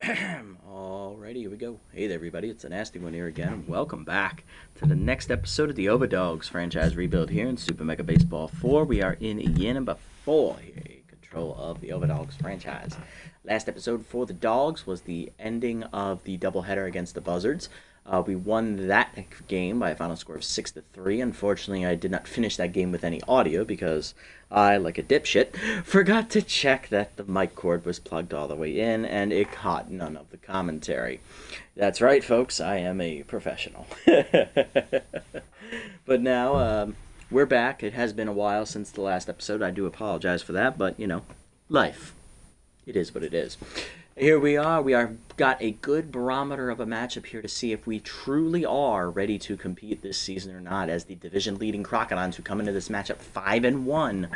Alrighty, here we go. Hey there, everybody. It's a nasty one here again. Welcome back to the next episode of the Overdogs franchise rebuild here in Super Mega Baseball 4. We are in year number 4 here, in control of the Overdogs franchise. Last episode for the Dogs was the ending of the doubleheader against the Buzzards. We won that game by a final score of 6-3. Unfortunately, I did not finish that game with any audio because I, like a dipshit, forgot to check that the mic cord was plugged all the way in, and it caught none of the commentary. That's right, folks, I am a professional. But now, we're back. It has been a while since the last episode. I do apologize for that, but, life. It is what it is. Here we are. We are got a good barometer of a matchup here to see if we truly are ready to compete this season or not, as the division-leading Crocodons, who come into this matchup 5-1,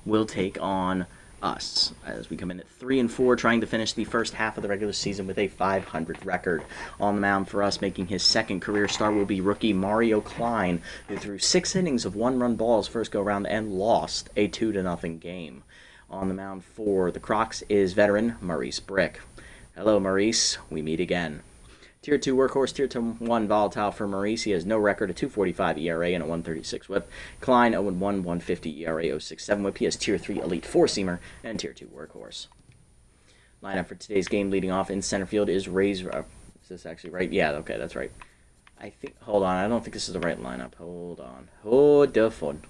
will take on us, as we come in at 3-4, trying to finish the first half of the regular season with a 500 record. On the mound for us, making his second career start, will be rookie Mario Klein, who threw 6 innings of one-run balls first go-round and lost a 2-0 game. On the mound for the Crocs is veteran Maurice Brick. Hello, Maurice. We meet again. Tier 2 workhorse, Tier 1 volatile for Maurice. He has no record, a 2.45 ERA and a 1.36 whip. Klein, 0-1, 1.50 ERA, 0.67 whip. He has Tier 3 elite 4-seamer and Tier 2 workhorse. Lineup for today's game leading off in center field is Is this actually right? Yeah, okay, that's right. Hold on, I don't think this is the right lineup. Hold on. Hold the phone.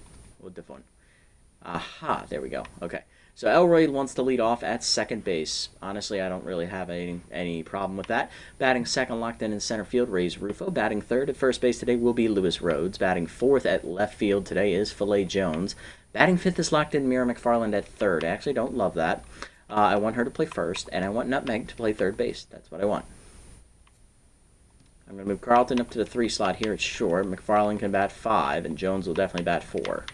Aha, there we go. Okay. So Elroy wants to lead off at second base. Honestly, I don't really have any problem with that. Batting second locked in center field, Ray's Rufo. Batting third at first base today will be Lewis Rhodes. Batting fourth at left field today is Filet Jones. Batting fifth is locked in Mira McFarland at third. I actually don't love that. I want her to play first, and I want Nutmeg to play third base. That's what I want. I'm going to move Carlton up to the 3 slot here at short. McFarland can bat 5, and Jones will definitely bat 4.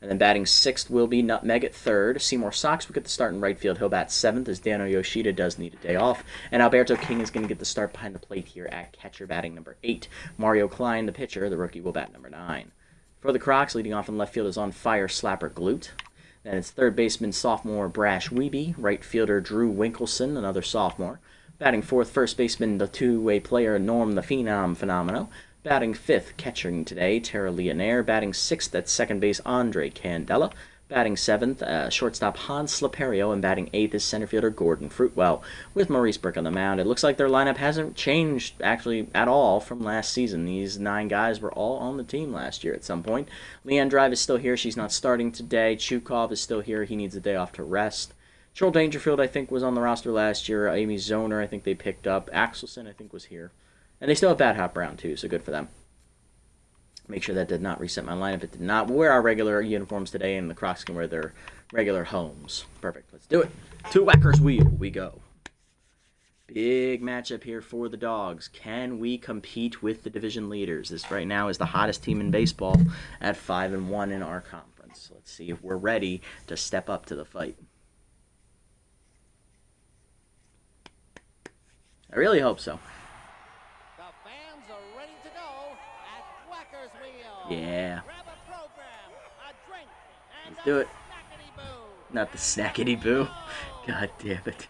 And then batting 6th will be Nutmeg at third. Seymour Sox will get the start in right field. He'll bat 7th, as Dano Yoshida does need a day off. And Alberto King is going to get the start behind the plate here at catcher, batting number 8. Mario Klein, the pitcher, the rookie, will bat number 9. For the Crocs, leading off in left field is On Fire Slapper Glute. Then it's third baseman, sophomore Brash Weeby. Right fielder Drew Winkleson, another sophomore. Batting fourth, first baseman, the two-way player Norm the Phenom Phenomeno. Batting 5th, catching today, Tara Leonaire. Batting 6th at second base, Andre Candela. Batting 7th, shortstop Hans Slaperio. And batting 8th is center fielder Gordon Fruitwell. With Maurice Brick on the mound, it looks like their lineup hasn't changed, actually, at all from last season. These 9 guys were all on the team last year at some point. Leanne Drive is still here. She's not starting today. Chukov is still here. He needs a day off to rest. Charles Dangerfield, I think, was on the roster last year. Amy Zoner, I think they picked up. Axelson, I think, was here. And they still have Bad Hop Brown, too, so good for them. Make sure that did not reset my lineup. It did not. We'll wear our regular uniforms today, and the Crocs can wear their regular homes. Perfect. Let's do it. To Whacker's Wheel we go. Big matchup here for the Dogs. Can we compete with the division leaders? This right now is the hottest team in baseball at 5-1 in our conference. Let's see if we're ready to step up to the fight. I really hope so. Yeah. Let's do it. Not the snackety boo. God damn it.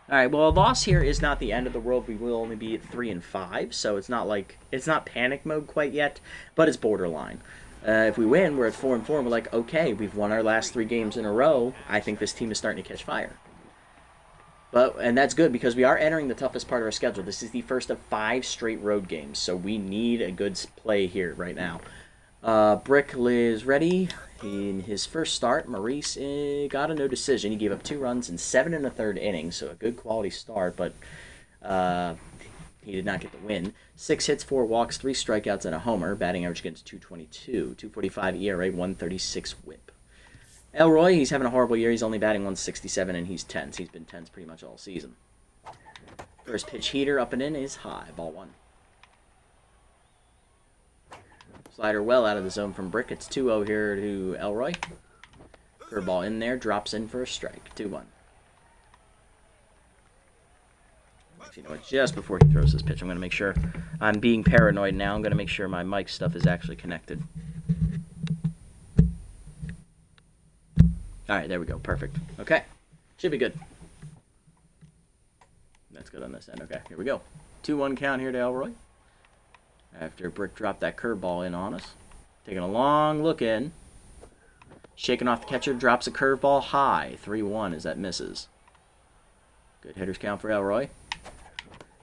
Alright, well, a loss here is not the end of the world. We will only be at 3-5, so it's not panic mode quite yet, but it's borderline. If we win, we're at 4-4, and we're like, okay, we've won our last 3 games in a row. I think this team is starting to catch fire. And that's good because we are entering the toughest part of our schedule. This is the first of 5 straight road games, so we need a good play here right now. Brick is ready. In his first start, Maurice got a no decision. He gave up 2 runs in 7 1/3 innings, so a good quality start, but he did not get the win. 6 hits, 4 walks, 3 strikeouts, and a homer. Batting average against 222, 2.45 ERA, 1.36 WHIP. Elroy, he's having a horrible year. He's only batting 167, and he's tense. He's been tense pretty much all season. First pitch heater up and in is high. Ball 1. Slider well out of the zone from Brick. It's 2-0 here to Elroy. Curveball in there. Drops in for a strike. 2-1. You know what? Just before he throws this pitch, I'm going to make sure. I'm being paranoid now. I'm going to make sure my mic stuff is actually connected. All right, there we go. Perfect. Okay. Should be good. That's good on this end. Okay, here we go. 2-1 count here to Elroy. After Brick dropped that curveball in on us. Taking a long look in. Shaking off the catcher, drops a curveball high. 3-1 as that misses. Good hitters count for Elroy.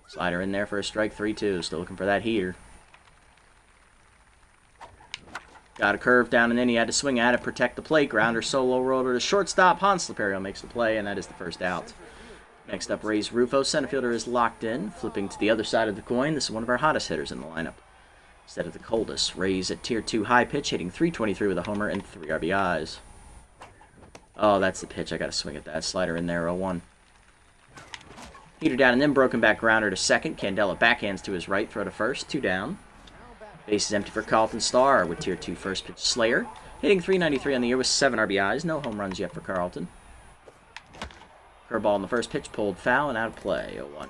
Slider in there for a strike, 3-2. Still looking for that heater. Got a curve down and in. He had to swing at it, protect the plate. Grounder solo roller to shortstop. Hans Leperio makes the play, and that is the first out. Next up, Ray's Rufo. Center fielder is locked in. Flipping to the other side of the coin. This is one of our hottest hitters in the lineup. Instead of the coldest. Ray's at tier 2 high pitch, hitting .323 with a homer and 3 RBIs. Oh, that's the pitch. I got to swing at that. Slider in there, 0-1. Heater down and then broken back grounder to second. Candela backhands to his right. Throw to first. 2 down. Base is empty for Carlton Starr with tier 2 first pitch Slayer. Hitting .393 on the year with 7 RBIs. No home runs yet for Carlton. Curveball on the first pitch. Pulled foul and out of play. 0-1.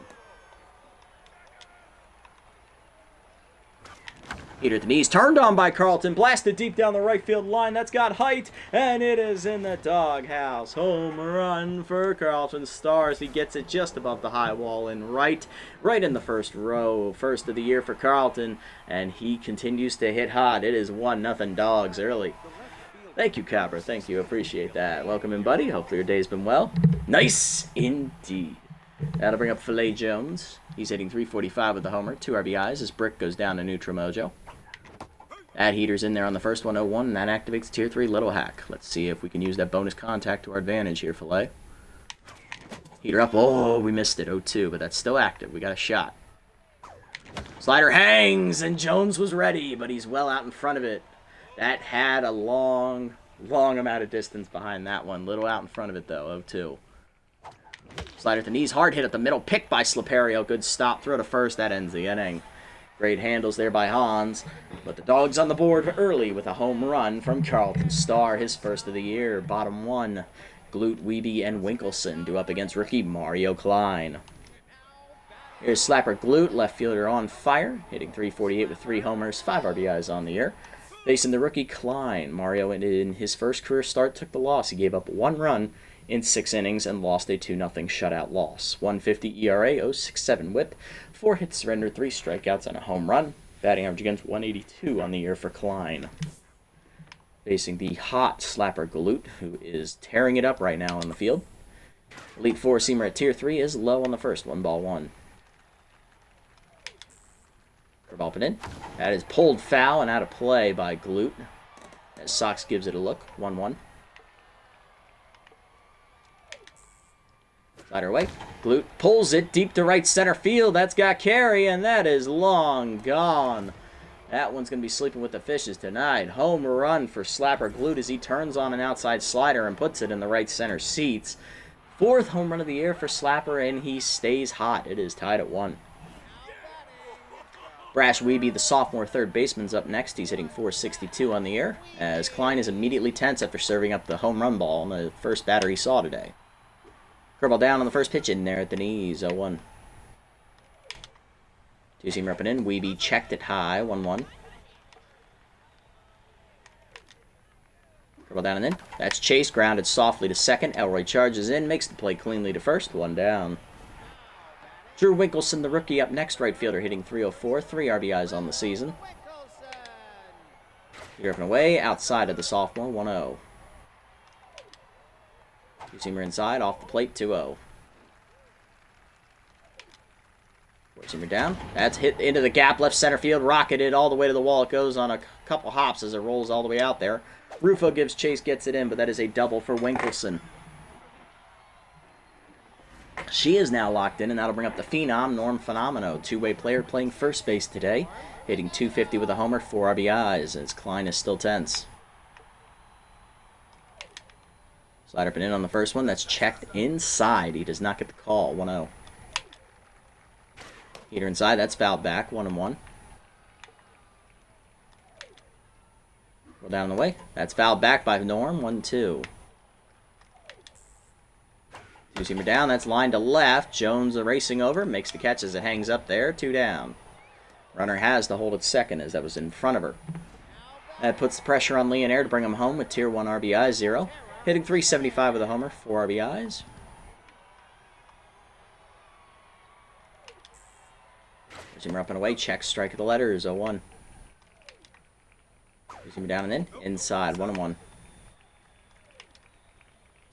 Heater at the knees, turned on by Carlton, blasted deep down the right field line. That's got height, and it is in the doghouse. Home run for Carlton Stars. He gets it just above the high wall and right in the first row. First of the year for Carlton, and he continues to hit hot. It is 1-0 Dogs early. Thank you, Cabra. Thank you. Appreciate that. Welcome in, buddy. Hopefully your day's been well. Nice indeed. That'll bring up Filet Jones. He's hitting .345 with the homer. 2 RBIs as Brick goes down to neutral mojo. That heater's in there on the first one, 0-1, and that activates tier 3 Little Hack. Let's see if we can use that bonus contact to our advantage here, Filet. Heater up. Oh, we missed it, 0-2, but that's still active. We got a shot. Slider hangs, and Jones was ready, but he's well out in front of it. That had a long amount of distance behind that one. Little out in front of it, though, 0-2. Slider at the knees, hard hit at the middle, picked by Sleperio. Good stop, throw to first, that ends the inning. Great handles there by Hans, but the Dogs on the board early with a home run from Carlton Starr, his first of the year. Bottom 1, Glute, Wiebe, and Winkelson do up against rookie Mario Klein. Here's Slapper Glute, left fielder on fire, hitting .348 with 3 homers, 5 RBIs on the year. Facing the rookie Klein, Mario in his first career start took the loss. He gave up 1 run in 6 innings and lost a 2-0 shutout loss. 1.50 ERA, 0.67 whip, 4 hits surrendered, 3 strikeouts, and a home run. Batting average against 182 on the year for Klein. Facing the hot Slapper Glute, who is tearing it up right now on the field. Elite 4-seamer at tier 3 is low on the first, 1-1. Curveball put in. That is pulled foul and out of play by Glute. As Sox gives it a look, 1-1. Slider away. Glute pulls it deep to right center field. That's got carry, and that is long gone. That one's going to be sleeping with the fishes tonight. Home run for Slapper Glute as he turns on an outside slider and puts it in the right center seats. 4th home run of the year for Slapper, and he stays hot. It is tied at 1. Brash Wiebe, the sophomore third baseman's up next. He's hitting .462 on the year, as Klein is immediately tense after serving up the home run ball on the first batter he saw today. Curveball down on the first pitch in there at the knees, 0-1. 2-seamer up and in. Wiebe checked it high, 1-1. Curveball down and in. That's Chase, grounded softly to second. Elroy charges in, makes the play cleanly to first, 1 down. Drew Winkelson, the rookie, up next, right fielder, hitting .304, 3 RBIs on the season. Heater up and away, outside of the sophomore, 1-0. 2-seamer inside, off the plate, 2-0. 4-seamer down. That's hit into the gap, left center field, rocketed all the way to the wall. It goes on a couple hops as it rolls all the way out there. Rufo gives chase, gets it in, but that is a double for Winkelson. She is now locked in, and that'll bring up the Phenom, Norm Phenomeno. 2-way player playing first base today, hitting .250 with a homer, 4 RBIs, as Klein is still tense. Slider up and in on the first one. That's checked inside. He does not get the call. 1-0. Heater inside. That's fouled back. 1-1. Roll down the way. That's fouled back by Norm. 1-2. 2-seamer down. That's lined to left. Jones racing over. Makes the catch as it hangs up there. 2 down. Runner has to hold at second as that was in front of her. That puts the pressure on Leonaire to bring him home with tier 1 RBI 0. Hitting 375 with a homer, 4 RBIs. Zoomer up and away, check, strike of the letters, 0-1. Zoomer down and in, inside, 1-1.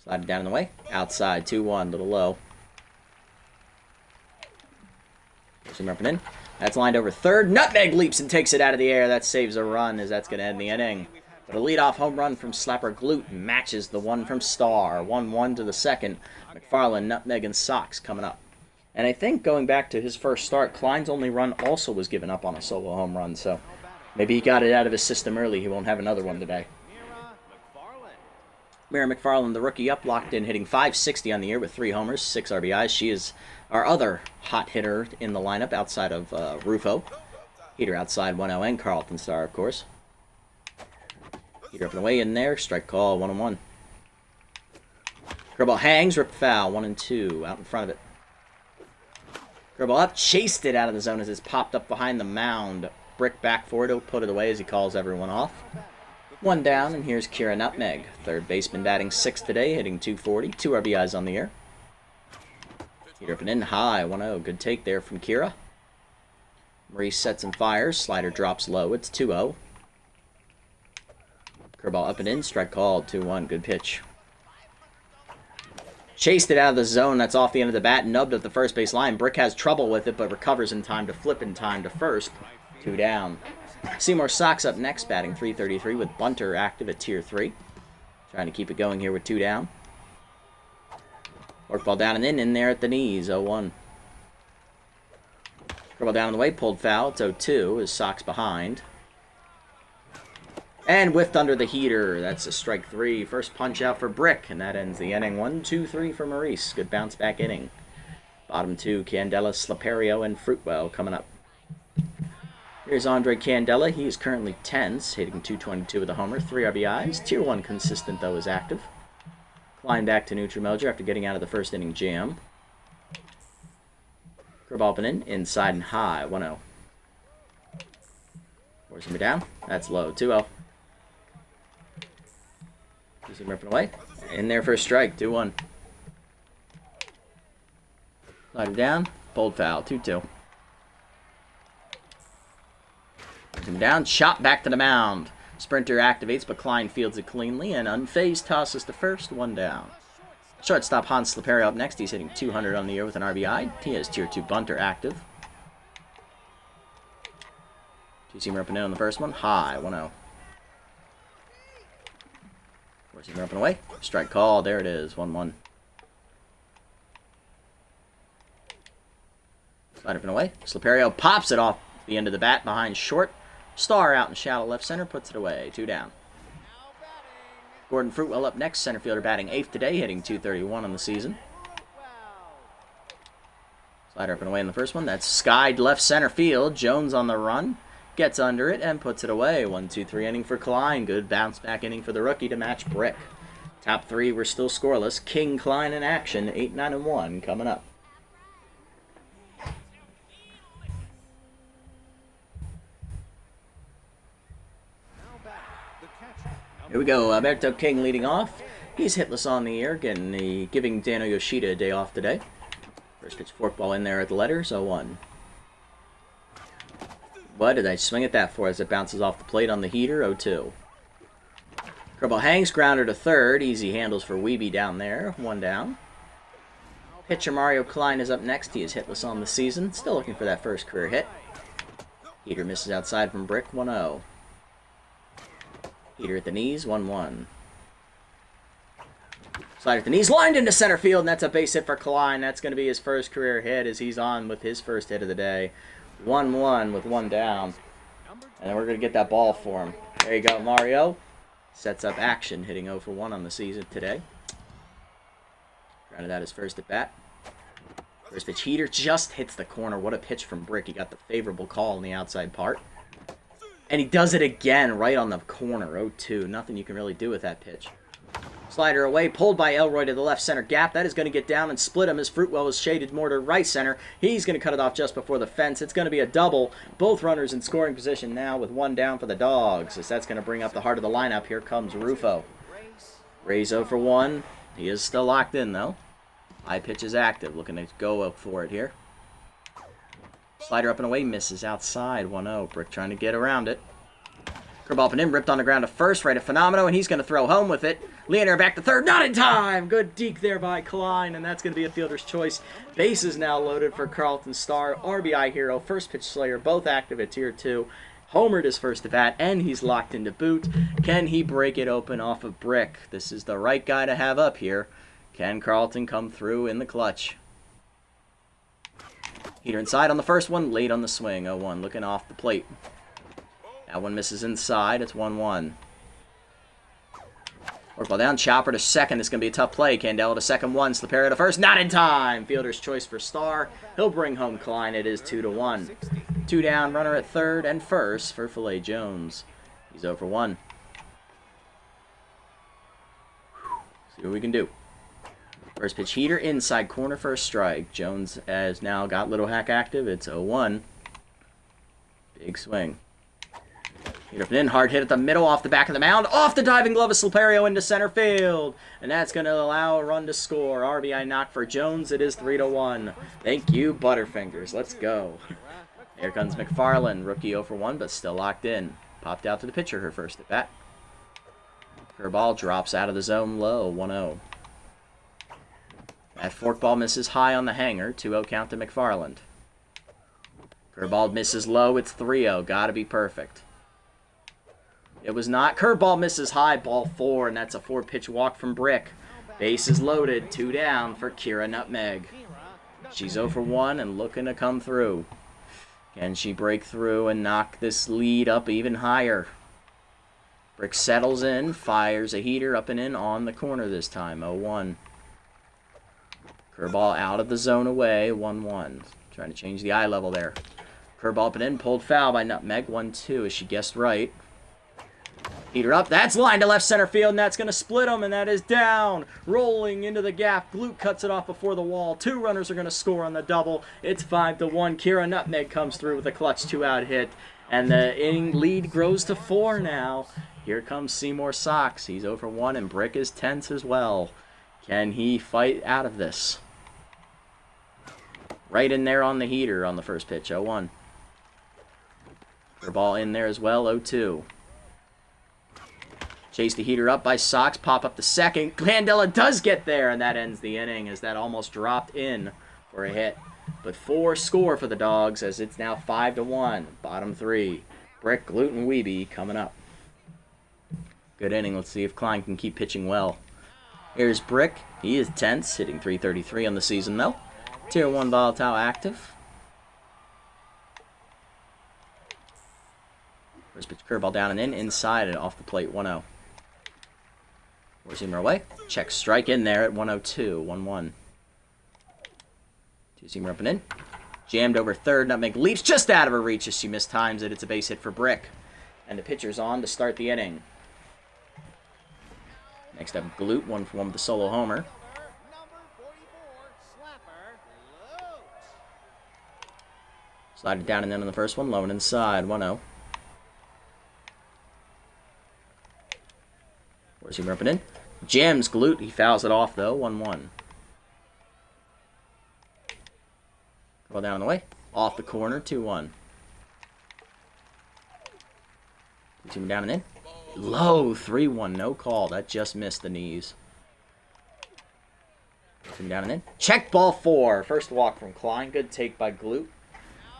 Slide it down and away, outside, 2-1, little low. Zoomer up and in. That's lined over third. Nutmeg leaps and takes it out of the air. That saves a run as that's going to end the inning. But a leadoff home run from Slapper Glute matches the one from Star. 1-1 to the second. McFarland, Nutmeg, and Sox coming up. And I think going back to his first start, Klein's only run also was given up on a solo home run. So maybe he got it out of his system early. He won't have another one today. Mira McFarland, the rookie, up, locked in, hitting .560 on the year with 3 homers, 6 RBIs. She is our other hot hitter in the lineup outside of Rufo. Heater outside 1-0 and Carlton Star, of course. Heater up and away in there. Strike call, 1-1. Curveball hangs, ripped foul, 1-2, out in front of it. Curveball up, chased it out of the zone as it's popped up behind the mound. Brick back for it, he'll put it away as he calls everyone off. 1 down, and here's Kira Nutmeg. Third baseman batting 6th today, hitting .240, 2 RBIs on the year. Heater up and in, high, 1-0. Good take there from Kira. Maurice sets and fires. Slider drops low. It's 2-0. Curveball up and in. Strike called. 2-1. Good pitch. Chased it out of the zone. That's off the end of the bat. Nubbed at the first base line. Brick has trouble with it, but recovers in time to flip in time to first. 2 down. Seymour Sox up next, batting .333 with Bunter active at Tier 3. Trying to keep it going here with 2 down. Work ball down and in there at the knees, 0-1. Curveball down and away, pulled foul, it's 0-2, as Sox behind. And whiffed under the heater, that's a strike 3. First punch out for Brick, and that ends the inning. 1-2-3 for Maurice, good bounce back inning. Bottom 2, Candela, Slaperio, and Fruitwell coming up. Here's Andre Candela. He is currently 10s, hitting .222 with a homer, 3 RBIs. Tier 1 consistent, though, is active. Klein back to neutral mojo after getting out of the first inning jam. Curveball up and in, inside and high, 1-0. Force him down. That's low, 2-0. Keeps him ripping away. In there for a strike, 2-1. Slider down, pulled foul, 2-2. Him down, chop back to the mound. Sprinter activates, but Klein fields it cleanly, and unfazed tosses to first, 1 down. Shortstop Hans Slaperio up next. He's hitting .200 on the year with an RBI. He has Tier 2 bunter active. Two-seamer up and in on the first one. High, 1-0. Four-seamer up and away. Strike call. There it is, 1-1. Slide up and away. Slaperio pops it off the end of the bat behind short. Star out in shallow left center, puts it away. 2 down. Gordon Fruitwell up next, center fielder batting 8th today, hitting .231 on the season. Slider up and away in the first one. That's skied left center field. Jones on the run. Gets under it and puts it away. 1-2-3 inning for Klein. Good bounce back inning for the rookie to match Brick. Top 3 were still scoreless. King Klein in action. 8-9-1 coming up. Here we go, Alberto King leading off. He's hitless on the year, giving Dano Yoshida a day off today. First pitch forkball in there at the letters, 0-1. What did I swing at that for as it bounces off the plate on the heater, 0-2. Curveball hangs, grounder to third. Easy handles for Weeby down there, 1 down. Pitcher Mario Klein is up next. He is hitless on the season. Still looking for that first career hit. Heater misses outside from Brick, 1-0. Heater at the knees, 1-1. Slider at the knees, lined into center field, and that's a base hit for Klein. That's going to be his first career hit as he's on with his first hit of the day. 1-1 with 1 down. And we're going to get that ball for him. There you go, Mario. Sets up action, hitting 0 for 1 on the season today. Grounded out his first at bat. First pitch heater just hits the corner. What a pitch from Brick. He got the favorable call in the outside part. And he does it again right on the corner, 0-2. Nothing you can really do with that pitch. Slider away, pulled by Elroy to the left center gap. That is going to get down and split him as Fruitwell is shaded more to right center. He's going to cut it off just before the fence. It's going to be a double. Both runners in scoring position now with 1 down for the Dogs. As that's going to bring up the heart of the lineup. Here comes Rufo. Ray's 0 for 1. He is still locked in, though. High pitch is active. Looking to go up for it here. Slider up and away. Misses outside. 1-0. Brick trying to get around it. Curveball up and in. Ripped on the ground to first. Right at Phenomenal. And he's going to throw home with it. Leonard back to third. Not in time. Good deke there by Klein. And that's going to be a fielder's choice. Base is now loaded for Carlton Star. RBI Hero. First pitch Slayer. Both active at tier 2. Homered his first at bat, and he's locked into boot. Can he break it open off of Brick? This is the right guy to have up here. Can Carlton come through in the clutch? Heater inside on the first one, late on the swing. 0-1, looking off the plate. That one misses inside. It's 1-1. Work ball down, Chopper to second. It's going to be a tough play. Candela to second, 1. Slipera to first. Not in time. Fielder's choice for Star. He'll bring home Klein. It is 2-1. 2 down, runner at third and first for Filet Jones. He's 0 for 1. See what we can do. First pitch Heater, inside corner for a strike. Jones has now got Little Hack active. It's 0-1. Big swing. Heater up and in, hard hit at the middle, off the back of the mound, off the diving glove of Silperio into center field. And that's going to allow a run to score. RBI knock for Jones. It is 3-1. Thank you, Butterfingers. Let's go. Here comes McFarland. Rookie 0 for 1, but still locked in. Popped out to the pitcher her first at bat. Her ball drops out of the zone low. 1-0. That forkball misses high on the hanger. 2-0 count to McFarland. Curveball misses low. It's 3-0. Gotta be perfect. It was not. Curveball misses high. Ball 4, and that's a 4-pitch walk from Brick. Base is loaded. 2 down for Kira Nutmeg. She's 0 for 1 and looking to come through. Can she break through and knock this lead up even higher? Brick settles in, fires a heater up and in on the corner this time. 0-1. Curveball out of the zone away. 1-1. Trying to change the eye level there. Curveball up and in, pulled foul by Nutmeg. 1-2 as she guessed right. Heater up. That's line to left center field, and that's going to split them, and that is down. Rolling into the gap. Glute cuts it off before the wall. 2 runners are going to score on the double. It's 5-1. Kira Nutmeg comes through with a clutch 2-out hit, and the inning lead grows to 4 now. Here comes Seymour Sox. He's 0 for 1, and Brick is tense as well. Can he fight out of this? Right in there on the heater on the first pitch. 0-1. Her ball in there as well. 0-2. Chase the heater up by Sox. Pop up the second. Candela does get there, and that ends the inning as that almost dropped in for a hit. But 4 score for the Dogs as it's now 5-1. Bottom 3. Brick, Glute, and Weeby coming up. Good inning. Let's see if Klein can keep pitching well. Here's Brick. He is tense, hitting .333 on the season, though. Tier 1 volatile active. First pitch curveball down and in, inside and off the plate. 1-0. Four-seamer away. Check strike in there at 1-0-2. 1-1. Two-seamer up and in. Jammed over third. Nutmeg leaps just out of her reach as she mistimes it. It's a base hit for Brick. And the pitcher's on to start the inning. Next up, Glute, 1 for 1 with the solo homer. Slide it down and in on the first one, low and inside, 1-0. Four-seamer up and in. Jams Glute, he fouls it off though, 1-1. Ball down the way, off the corner, 2-1. Two-seamer down and in. Low, 3-1, no call. That just missed the knees. Down and in. Check ball 4. First walk from Klein. Good take by Glute.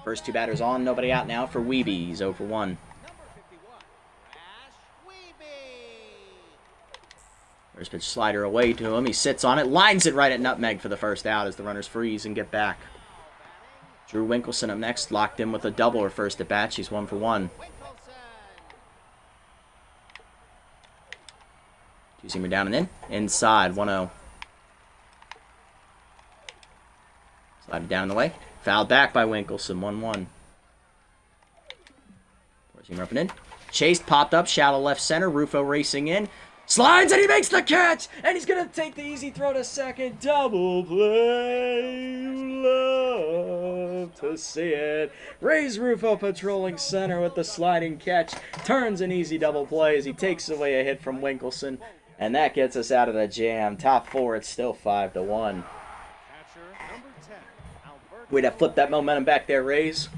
First 2 batters on. Nobody out now for Weeby. He's 0 for 1. First pitch slider away to him. He sits on it. Lines it right at Nutmeg for the first out as the runners freeze and get back. Drew Winkleson up next. Locked in with a double her first at bat. She's 1 for 1. Two-seamer down and in. Inside, 1-0. Slide it down in the way. Fouled back by Winkleson, 1-1. Four-seamer up and in. Chased, popped up, shallow left center. Rufo racing in. Slides, and he makes the catch! And he's going to take the easy throw to second. Double play. Love to see it. Ray's Rufo patrolling center with the sliding catch. Turns an easy double play as he takes away a hit from Winkleson. And that gets us out of the jam. Top four, it's still 5-1. Way to flip that momentum back there, Rays.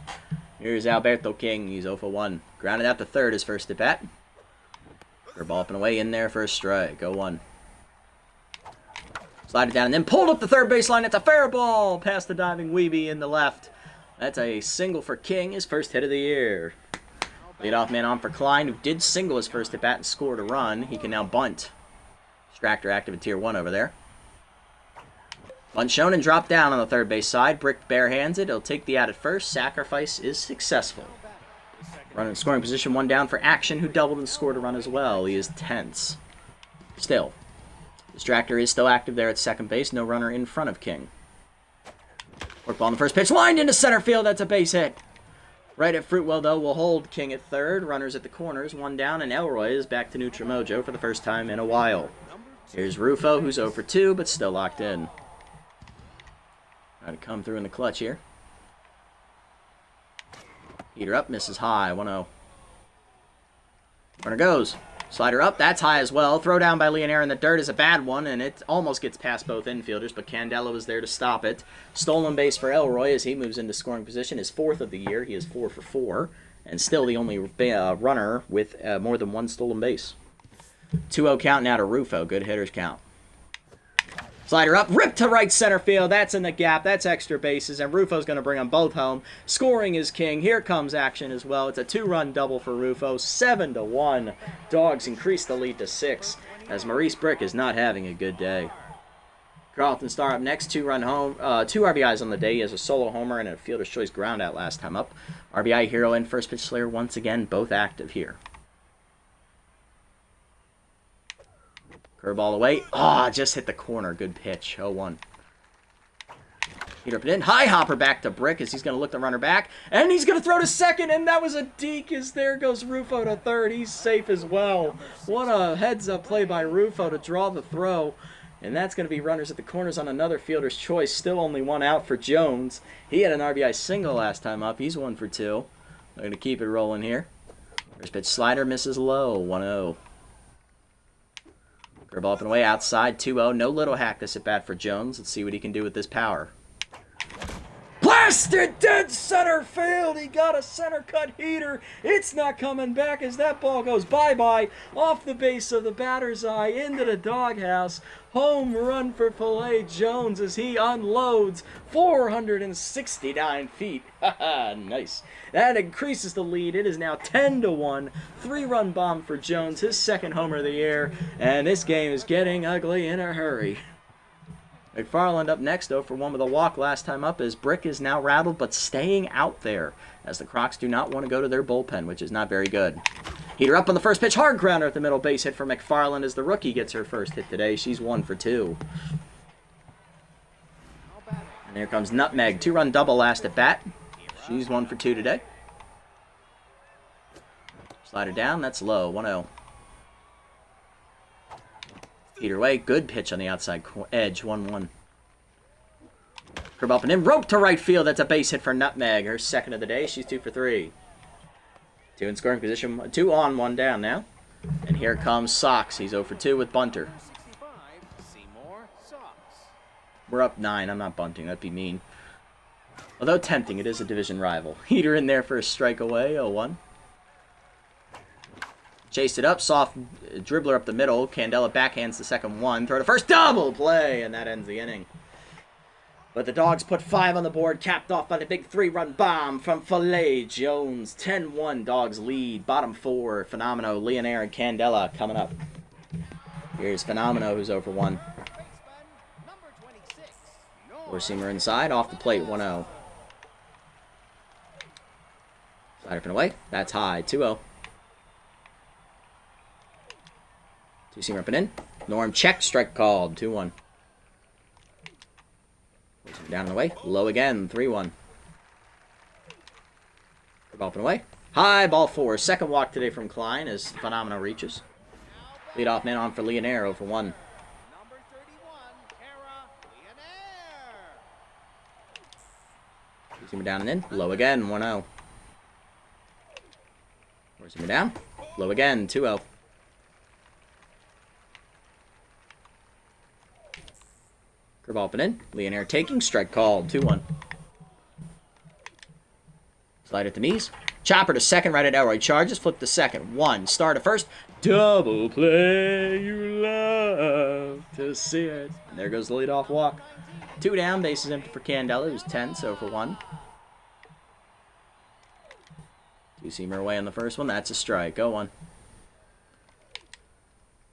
Here's Alberto King. He's 0 for 1. Grounded out to third, his first at bat. Curveball up and away in there for a strike. 0-1. Slide it down and then pulled up the third baseline. It's a fair ball past the diving Weeby in the left. That's a single for King, his first hit of the year. Leadoff man on for Klein, who did single his first at bat and scored a run. He can now bunt. Extractor active in Tier 1 over there. Bunt shown and dropped down on the third base side. Brick barehands it. He'll take the out at first. Sacrifice is successful. Run in scoring position, one down for Action, who doubled and scored a run as well. He is tense. Still. Distractor is still active there at second base. No runner in front of King. Work ball on the first pitch. Lined into center field. That's a base hit. Right at Fruitwell, though, will hold King at third. Runners at the corners. One down, and Elroy is back to neutral mojo for the first time in a while. Here's Rufo, who's 0 for 2, but still locked in. Trying to come through in the clutch here. Heater up, misses high, 1-0. Runner goes. Slider up, that's high as well. Throw down by Leonera in the dirt is a bad one, and it almost gets past both infielders, but Candela was there to stop it. Stolen base for Elroy as he moves into scoring position. His 4th of the year. He is 4 for 4, and still the only runner with more than one stolen base. 2-0 count now to Rufo. Good hitters count. Slider up, ripped to right center field. That's in the gap. That's extra bases, and Rufo's going to bring them both home. Scoring is King. Here comes Action as well. It's a 2-run double for Rufo. 7-1. Dogs increase the lead to 6 as Maurice Brick is not having a good day. Carlton Star up next. 2-run home. 2 RBIs on the day. He has a solo homer and a fielder's choice ground out last time up. RBI Hero and first pitch Slayer once again both active here. Curveball away. Just hit the corner. Good pitch. 0-1. Heater up and in. High hopper back to Brick as he's going to look the runner back. And he's going to throw to second. And that was a deke as there goes Rufo to third. He's safe as well. What a heads-up play by Rufo to draw the throw. And that's going to be runners at the corners on another fielder's choice. Still only one out for Jones. He had an RBI single last time up. He's 1 for 2. They're going to keep it rolling here. First pitch slider misses low. 1-0. Curveball up and away outside, 2-0. No little hack this at bat for Jones. Let's see what he can do with this power. Blasted dead center field. He got a center cut heater. It's not coming back as that ball goes bye-bye off the base of the batter's eye into the doghouse. Home run for Filet Jones as he unloads 469 feet. Nice. That increases the lead. It is now 10-1. 3-run bomb for Jones, his 2nd homer of the year. And this game is getting ugly in a hurry. McFarland up next, 0 for 1 with a walk last time up, as Brick is now rattled but staying out there as the Crocs do not want to go to their bullpen, which is not very good. Heater up on the first pitch, hard grounder at the middle, base hit for McFarland as the rookie gets her first hit today. She's 1 for 2. And here comes Nutmeg, 2-run double last at bat. She's 1 for 2 today. Slider down, that's low, 1-0. Heater away, good pitch on the outside edge, 1-1. Curve up and in, rope to right field. That's a base hit for Nutmeg, her 2nd of the day. She's 2 for 3. 2 in scoring position, 2 on, 1 down now. And here comes Sox. He's 0 for 2 with bunter. We're up 9. I'm not bunting. That'd be mean. Although tempting, it is a division rival. Heater in there for a strike away, 0-1. Chased it up, soft dribbler up the middle. Candela backhands the second one. Throw to first, double play, and that ends the inning. But the Dogs put 5 on the board, capped off by the big 3-run bomb from Filet Jones. 10-1 Dogs lead. Bottom 4, Phenomeno, Leonera, and Candela coming up. Here's Phenomeno, who's 0 for 1. Four-seamer inside, off the plate, 1-0. Slider up and away, that's high, 2-0. Two-seamer up and in. Norm check, strike called, 2-1. Down and away, low again, 3-1. Ball up and away. High, ball 4. Second walk today from Klein as Phenomeno reaches. Leadoff man on for Leonera, 0 for 1. Two-seamer down and in, low again, 1-0. Four-seamer down, low again, 2-0. Curveball up and in. Leonair taking. Strike called. 2-1. Slide at the knees. Chopper to second, right at Elroy. Charges, flip to second. 1. Star to first. Double play. You love to see it. And there goes the leadoff walk. 2 down. Bases empty for Candela, who's 10, so for 1. Two-seamer away on the first one. That's a strike. 0-1.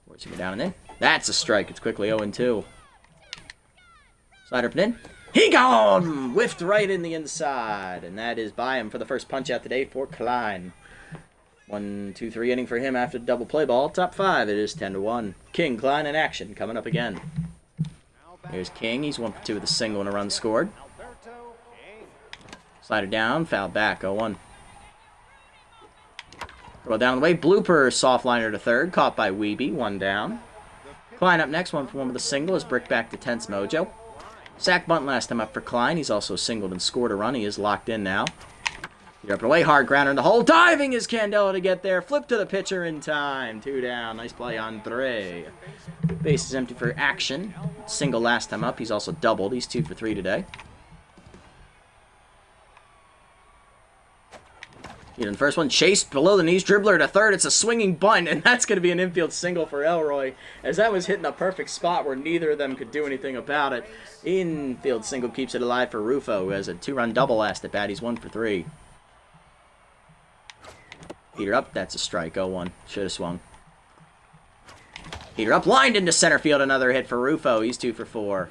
Four-seamer down and in. That's a strike. It's quickly 0-2. Slider up and in. He gone! Whiffed right in the inside. And that is by him for the first punch out today for Klein. 1-2-3 inning for him after the double play ball. Top 5. It is 10-1. King Klein in action. Coming up again. Here's King. He's 1 for 2 with a single and a run scored. Slider down. Foul back. 0-1. Throw down the way. Blooper. Soft liner to third. Caught by Weeby. 1 down. Klein up next. 1 for 1 with a single. Is brick back to tense mojo. Sack bunt last time up for Klein. He's also singled and scored a run. He is locked in now. You're up and away. Hard grounder in the hole. Diving is Candela to get there. Flip to the pitcher in time. 2 down. Nice play, Andre. Base is empty for action. Single last time up. He's also doubled. He's 2 for 3 today. In the first one, chased below the knees, dribbler to third. It's a swinging bunt, and that's going to be an infield single for Elroy, as that was hitting a perfect spot where neither of them could do anything about it. Infield single keeps it alive for Rufo, who has a 2-run double last at bat. He's 1 for 3. Heater up, that's a strike. 0-1. Should have swung. Heater up, lined into center field. Another hit for Rufo. He's 2 for 4.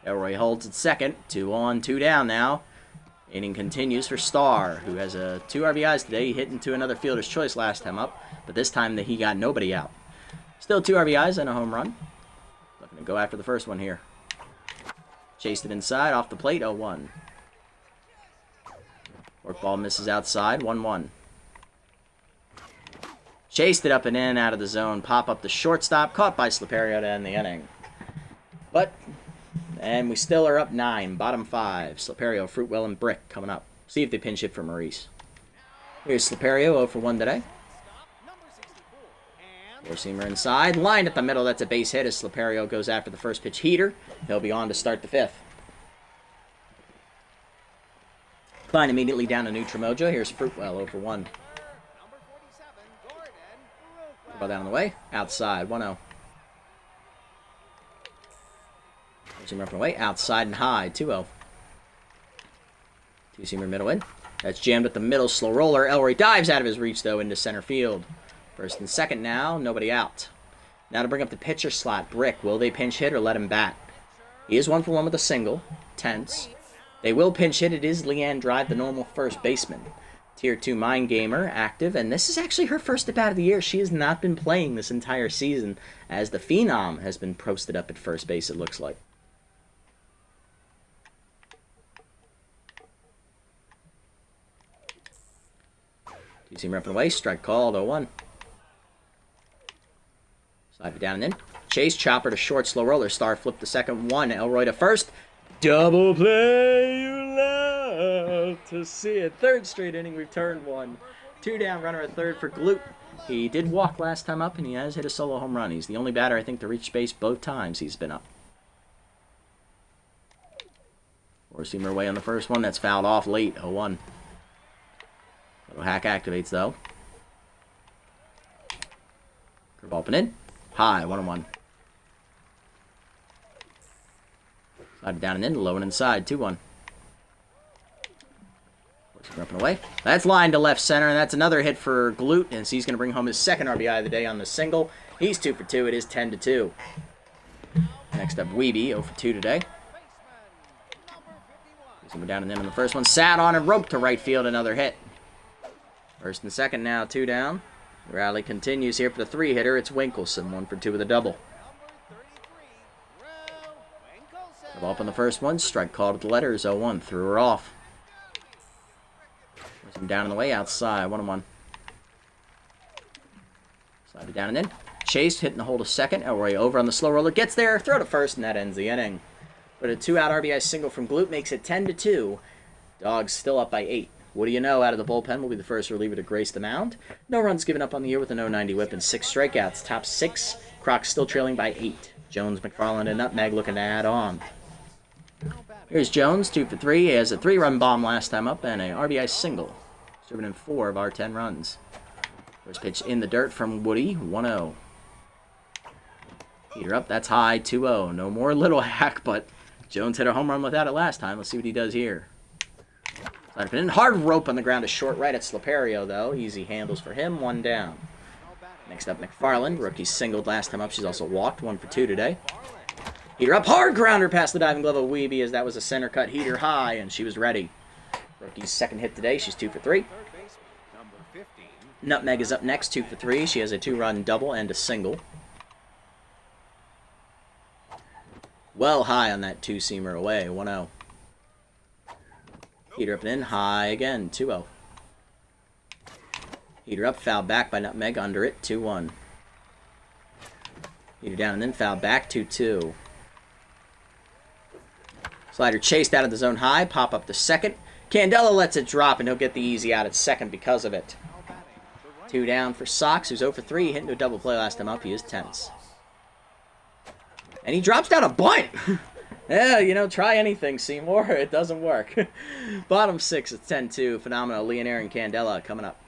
Elroy holds at second. 2 on, 2 down now. Inning continues for Starr, who has 2 RBIs today. He hit into another fielder's choice last time up, but this time he got nobody out. Still 2 RBIs and a home run. Looking to go after the first one here. Chased it inside, off the plate, 0-1. Fork ball misses outside, 1-1. Chased it up and in, out of the zone. Pop up the shortstop, caught by Sliperio to end the inning. And we still are up 9, bottom 5. Sliperio, Fruitwell, and Brick coming up. See if they pinch hit for Maurice. Here's Sliperio, 0 for 1 today. Four-seamer inside, lined at the middle. That's a base hit as Sliperio goes after the first pitch heater. He'll be on to start the 5th. Klein immediately down to neutral mojo. Here's Fruitwell, 0 for 1. Ball down the way, outside, 1-0. Two-seamer up and away, outside and high, 2-0. Two-seamer middle in. That's jammed at the middle, slow roller. Elroy dives out of his reach, though, into center field. First and second now, nobody out. Now to bring up the pitcher slot, Brick. Will they pinch hit or let him bat? He is 1 for 1 with a single, tense. They will pinch hit. It is Leanne Drive, the normal first baseman. Tier 2 Mind Gamer, active, and this is actually her first at-bat of the year. She has not been playing this entire season, as the Phenom has been posted up at first base, it looks like. Two-seamer up and away, strike called, 0-1. Slide it down and in. Chase, chopper to short, slow roller. Star flip the second, 1. Elroy to first. Double play, you love to see it. 3rd straight inning, returned 1. 2 down, runner at third for Glute. He did walk last time up, and he has hit a solo home run. He's the only batter, I think, to reach base both times he's been up. Four-seamer away on the first one. That's fouled off late, 0-1. Little hack activates, though. Curve up and in. High, 1-1. Slide down and in, low and inside, 2-1. Up and away. That's lined to left center, and that's another hit for Glute, and so he's going to bring home his 2nd RBI of the day on the single. He's 2 for 2. It is 10-2. Next up, Weeby, 0 for 2 today. He's down and in on the first one. Sat on and roped to right field, another hit. First and second now, 2 down. The rally continues here for the 3-hitter. It's Winkelson, 1 for 2 with a double. The ball up on the first one. Strike called at the letters, 0-1. Threw her off. Him down in the way, outside, 1-1. Slide it down and in. Chase hitting the hole to second. Elroy over on the slow roller. Gets there, throw to first, and that ends the inning. But a 2-out RBI single from Glute makes it 10-2. Dogs still up by 8. What do you know? Out of the bullpen will be the first reliever to grace the mound. No runs given up on the year with a .090 whip and 6 strikeouts. Top 6 Crocs still trailing by 8. Jones, McFarland, and Nutmeg looking to add on. Here's Jones, 2 for 3. He has a 3-run bomb last time up and a RBI single, serving in 4 of our 10 runs. First pitch in the dirt from Woody, 1-0. Heater up, that's high, 2-0. No more little hack, but Jones hit a home run without it last time. Let's see what he does here. Slider in. Hard rope on the ground to short right at Slaperio, though. Easy handles for him, 1 down. Next up, McFarland. Rookie singled last time up. She's also walked, 1 for 2 today. Heater up, hard grounder past the diving glove of Weeby as that was a center cut heater high, and she was ready. Rookie's second hit today. She's 2 for 3. Nutmeg is up next, 2 for 3. She has a 2-run double and a single. Well high on that 2-seamer away, 1-0. Heater up and in, high again, 2-0. Heater up, foul back by Nutmeg, under it, 2-1. Heater down and then foul back, 2-2. Slider chased out of the zone high, pop up to second. Candela lets it drop, and he'll get the easy out at second because of it. 2 down for Sox, who's 0 for 3. He hit into a double play last time up. He is tense. And he drops down a bunt. Yeah, you know, try anything, Seymour. It doesn't work. Bottom 6, it's 10-2. Phenomena, Leonere, and Candela coming up.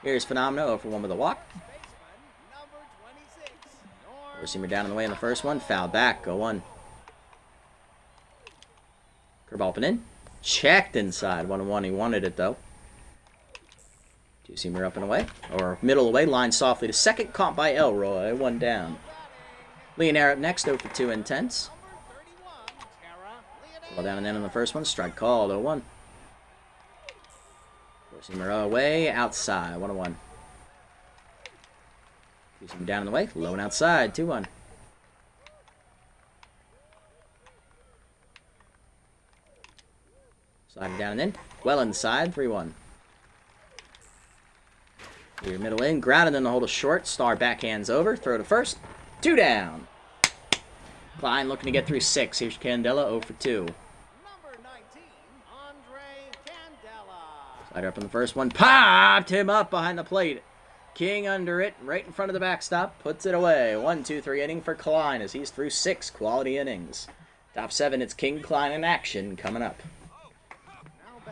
Here's Phenomena, 0 for 1 with a walk. Four-seamer down in the way in the first one. Foul back, go 1. Curveball up and in. Checked inside, 1-1. He wanted it, though. Two-seamer up and away. Or middle away, line softly to second. Caught by Elroy, 1 down. Leonere up next, 0 for 2 intense. Well down and in on the first one. Strike called, 0-1. Four-seamer away, outside, 1-1. Two-seamer down in the way, low and outside, 2-1. Slider down and in, well inside, 3-1. Your middle in, grounded in the hold of short. Star backhands over, throw to first, 2 down. Klein looking to get through 6. Here's Candela, 0 for 2. Slider up on the first one, popped him up behind the plate. King under it, right in front of the backstop, puts it away. 1-2-3 inning for Klein as he's through 6 quality innings. Top 7, it's King, Klein in action coming up.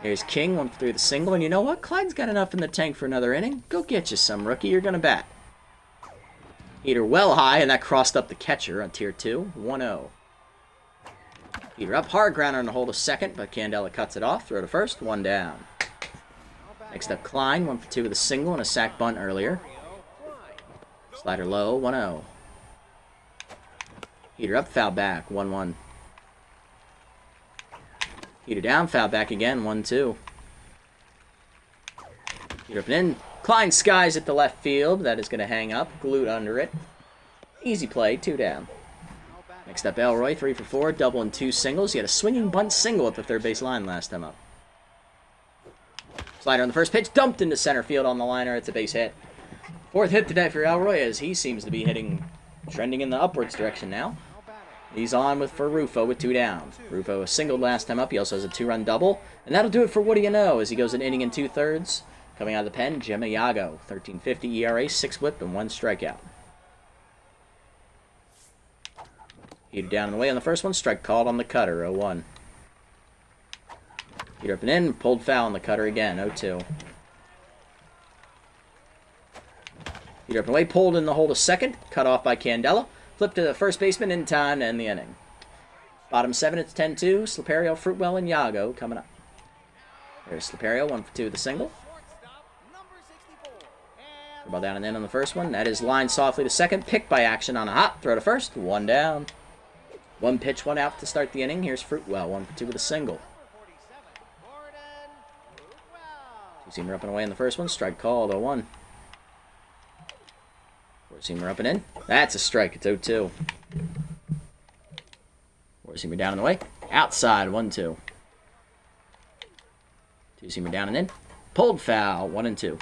Here's King, 1 for 3 with a single, and you know what? Klein's got enough in the tank for another inning. Go get you some, rookie. You're going to bat. Heater well high, and that crossed up the catcher on tier 2. 1-0. Heater up, hard grounder on the hold of second, but Candela cuts it off. Throw to first, 1 down. Next up, Klein, 1 for 2 with a single and a sac bunt earlier. Slider low, 1-0. Heater up, foul back, 1-1. Heater down, foul back again, 1-2. Heater up and in. Klein skies at the left field. That is going to hang up. Glued under it. Easy play, 2 down. Next up, Elroy, 3 for 4. Double and 2 singles. He had a swinging bunt single at the third base line last time up. Slider on the first pitch. Dumped into center field on the liner. It's a base hit. 4th hit today for Elroy as he seems to be trending in the upwards direction now. He's on for Rufo with 2 down. Rufo was singled last time up. He also has a 2-run double. And that'll do it for What Do You Know as he goes an inning and 2/3. Coming out of the pen, Jim Iago, 13.50 ERA, 6 whip, and 1 strikeout. Heater down and away on the first one. Strike called on the cutter, 0-1. Heater up and in, pulled foul on the cutter again, 0-2. Heater up and away, pulled in the hold of second, cut off by Candela. Flip to the first baseman in time to end the inning. Bottom 7, it's 10-2. Slaperio, Fruitwell, and Iago coming up. There's Slaperio, 1 for 2 with a single. Ball down and in on the first one. That is lined softly to second. Picked by action on a hop. Throw to first. 1 down. 1 pitch, 1 out to start the inning. Here's Fruitwell. 1 for 2 with a single. Two-seamer up and away in the first one. Strike called. 0-1. Four-seamer up and in. That's a strike. It's 0-2. Four-seamer down and away. Outside. 1-2. Two-seamer down and in. Pulled foul. 1-2.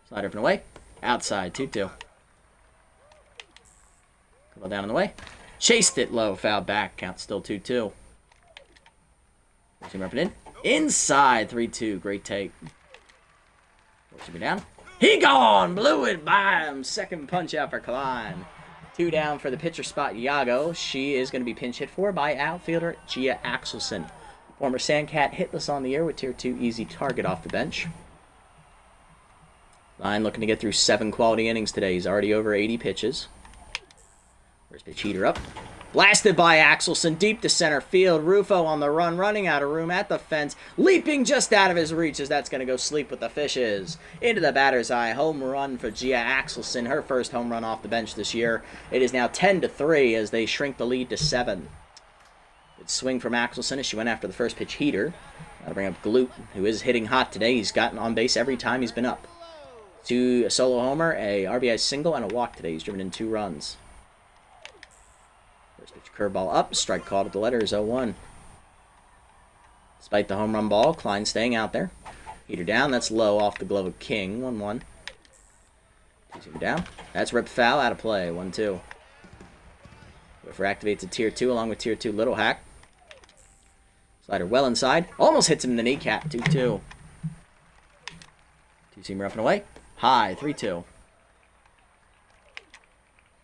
Slider up and away. Outside, 2-2. Couple down and away. Chased it low, foul back. Count still 2-2. Team up and in. Inside, 3-2. Great take. Should be down. He gone! Blew it by him. Second punch out for Klein. 2 down for the pitcher spot, Iago. She is going to be pinch hit for by outfielder Gia Axelson. Former Sandcat hitless on the air with Tier 2 easy target off the bench. Klein looking to get through 7 quality innings today. He's already over 80 pitches. First pitch heater up. Blasted by Axelson deep to center field. Rufo on the run, running out of room at the fence. Leaping just out of his reach as that's going to go sleep with the fishes. Into the batter's eye. Home run for Gia Axelson. Her first home run off the bench this year. It is now 10-3 as they shrink the lead to 7. Good swing from Axelson as she went after the first pitch heater. That'll bring up Glute, who is hitting hot today. He's gotten on base every time he's been up. A solo homer, a RBI single, and a walk today. He's driven in 2 runs. First pitch curveball up. Strike called at the letter is 0-1. Despite the home run ball, Klein staying out there. Heater down. That's low off the glove of King. 1-1. Heater down. That's ripped foul. Out of play. 1-2. Whiffer activates a Tier 2 along with Tier 2 Little Hack. Slider well inside. Almost hits him in the kneecap. 2-2. Two-seamer up and away. High. 3-2.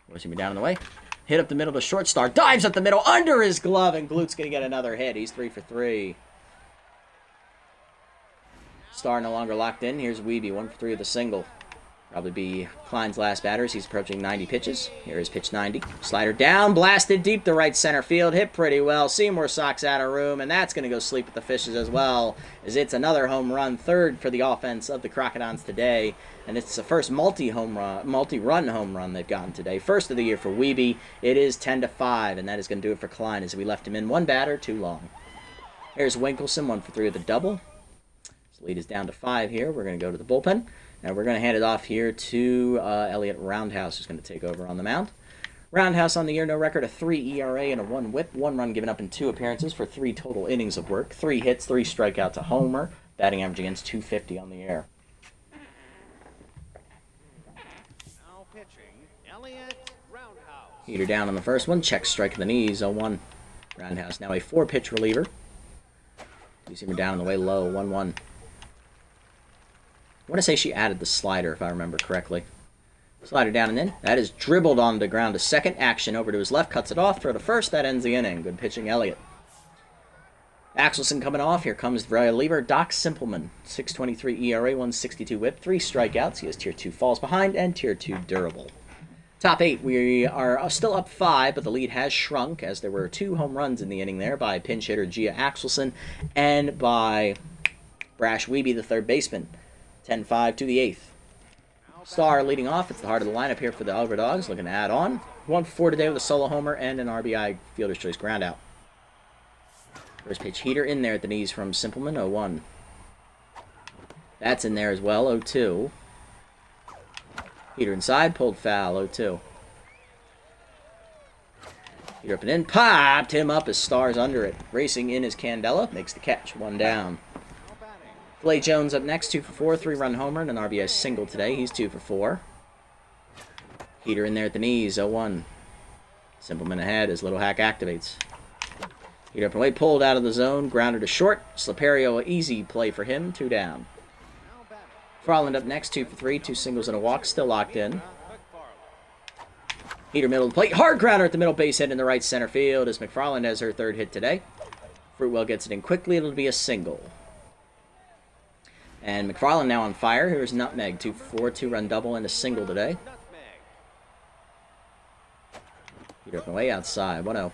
Four-seamer down and away. Hit up the middle to short. Star dives up the middle under his glove, and Glute's going to get another hit. He's 3 for 3. Star no longer locked in. Here's Wiebe, 1 for 3 with a single. Probably be Klein's last batters. He's approaching 90 pitches. Here is pitch 90. Slider down, blasted deep to right center field. Hit pretty well. Seymour Sox out of room, and that's going to go sleep with the fishes as well, as it's another home run, 3rd for the offense of the Crocodons today. And it's the first multi-run home run they've gotten today. First of the year for Wiebe. It is 10-5, and that is going to do it for Klein as we left him in 1 batter too long. Here's Winkelson, 1 for 3 with a double. His lead is down to 5 here. We're going to go to the bullpen. Now we're going to hand it off here to Elliot Roundhouse, who's going to take over on the mound. Roundhouse on the year, no record, a 3 ERA and a 1 whip. 1 run given up in 2 appearances for 3 total innings of work. 3 hits, 3 strikeouts, a homer. Batting average against .250 on the air. Now pitching, Elliot Roundhouse. Heater down on the first one. Check strike of the knees, 0-1. Roundhouse now a 4-pitch reliever. Two-seamer down on the way low, 1-1. I want to say she added the slider, if I remember correctly. Slider down and in. That is dribbled on the ground to second. Action over to his left. Cuts it off. Throw to first. That ends the inning. Good pitching, Elliott. Axelson coming off. Here comes the reliever, Doc Simpleman. 6.23 ERA, 1.62 whip, 3 strikeouts. He has Tier 2 falls behind and Tier 2 durable. Top 8. We are still up 5, but the lead has shrunk as there were 2 home runs in the inning there by pinch hitter Gia Axelson and by Brash Wiebe, the 3rd baseman. 10-5 to the 8th. Star leading off. It's the heart of the lineup here for the Overdogs. Looking to add on. 1 for 4 today with a solo homer and an RBI fielder's choice groundout. First pitch heater in there at the knees from Simpleman, 0-1. That's in there as well, 0-2. Heater inside, pulled foul, 0-2. Heater up and in, popped him up as Star's under it. Racing in is Candela, makes the catch, 1 down. Blake Jones up next, 2 for 4, 3-run homer, and an RBI single today. He's 2 for 4. Heater in there at the knees, 0-1. Simpleman ahead as Little Hack activates. Heater up and away, pulled out of the zone, grounder to short. Sliperio, easy play for him, 2 down. Farland up next, 2 for 3, 2 singles and a walk, still locked in. Heater middle of the plate, hard grounder at the middle base hit in the right center field as McFarland has her 3rd hit today. Fruitwell gets it in quickly, it'll be a single. And McFarland now on fire. Here's Nutmeg, 2 for 4, 2-run double and a single today. Heater up and away outside, 1-0.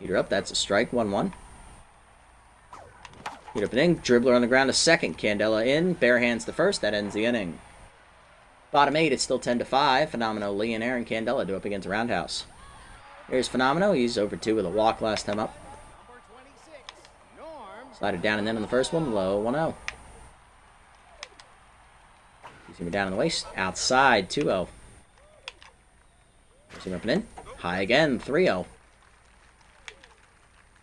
Heater up, that's a strike, 1-1. Heater up and in, dribbler on the ground to second. Candela in, bare hands to first, that ends the inning. Bottom 8, it's still 10-5. Phenomeno, Lee, and Aaron Candela do up against Roundhouse. Here's Phenomeno, he's over 2 with a walk last time up. Slider down and in on the first one, low, 1-0. Two-seamer down in the waist, outside, 2-0. Two-seamer up and in, high again, 3-0.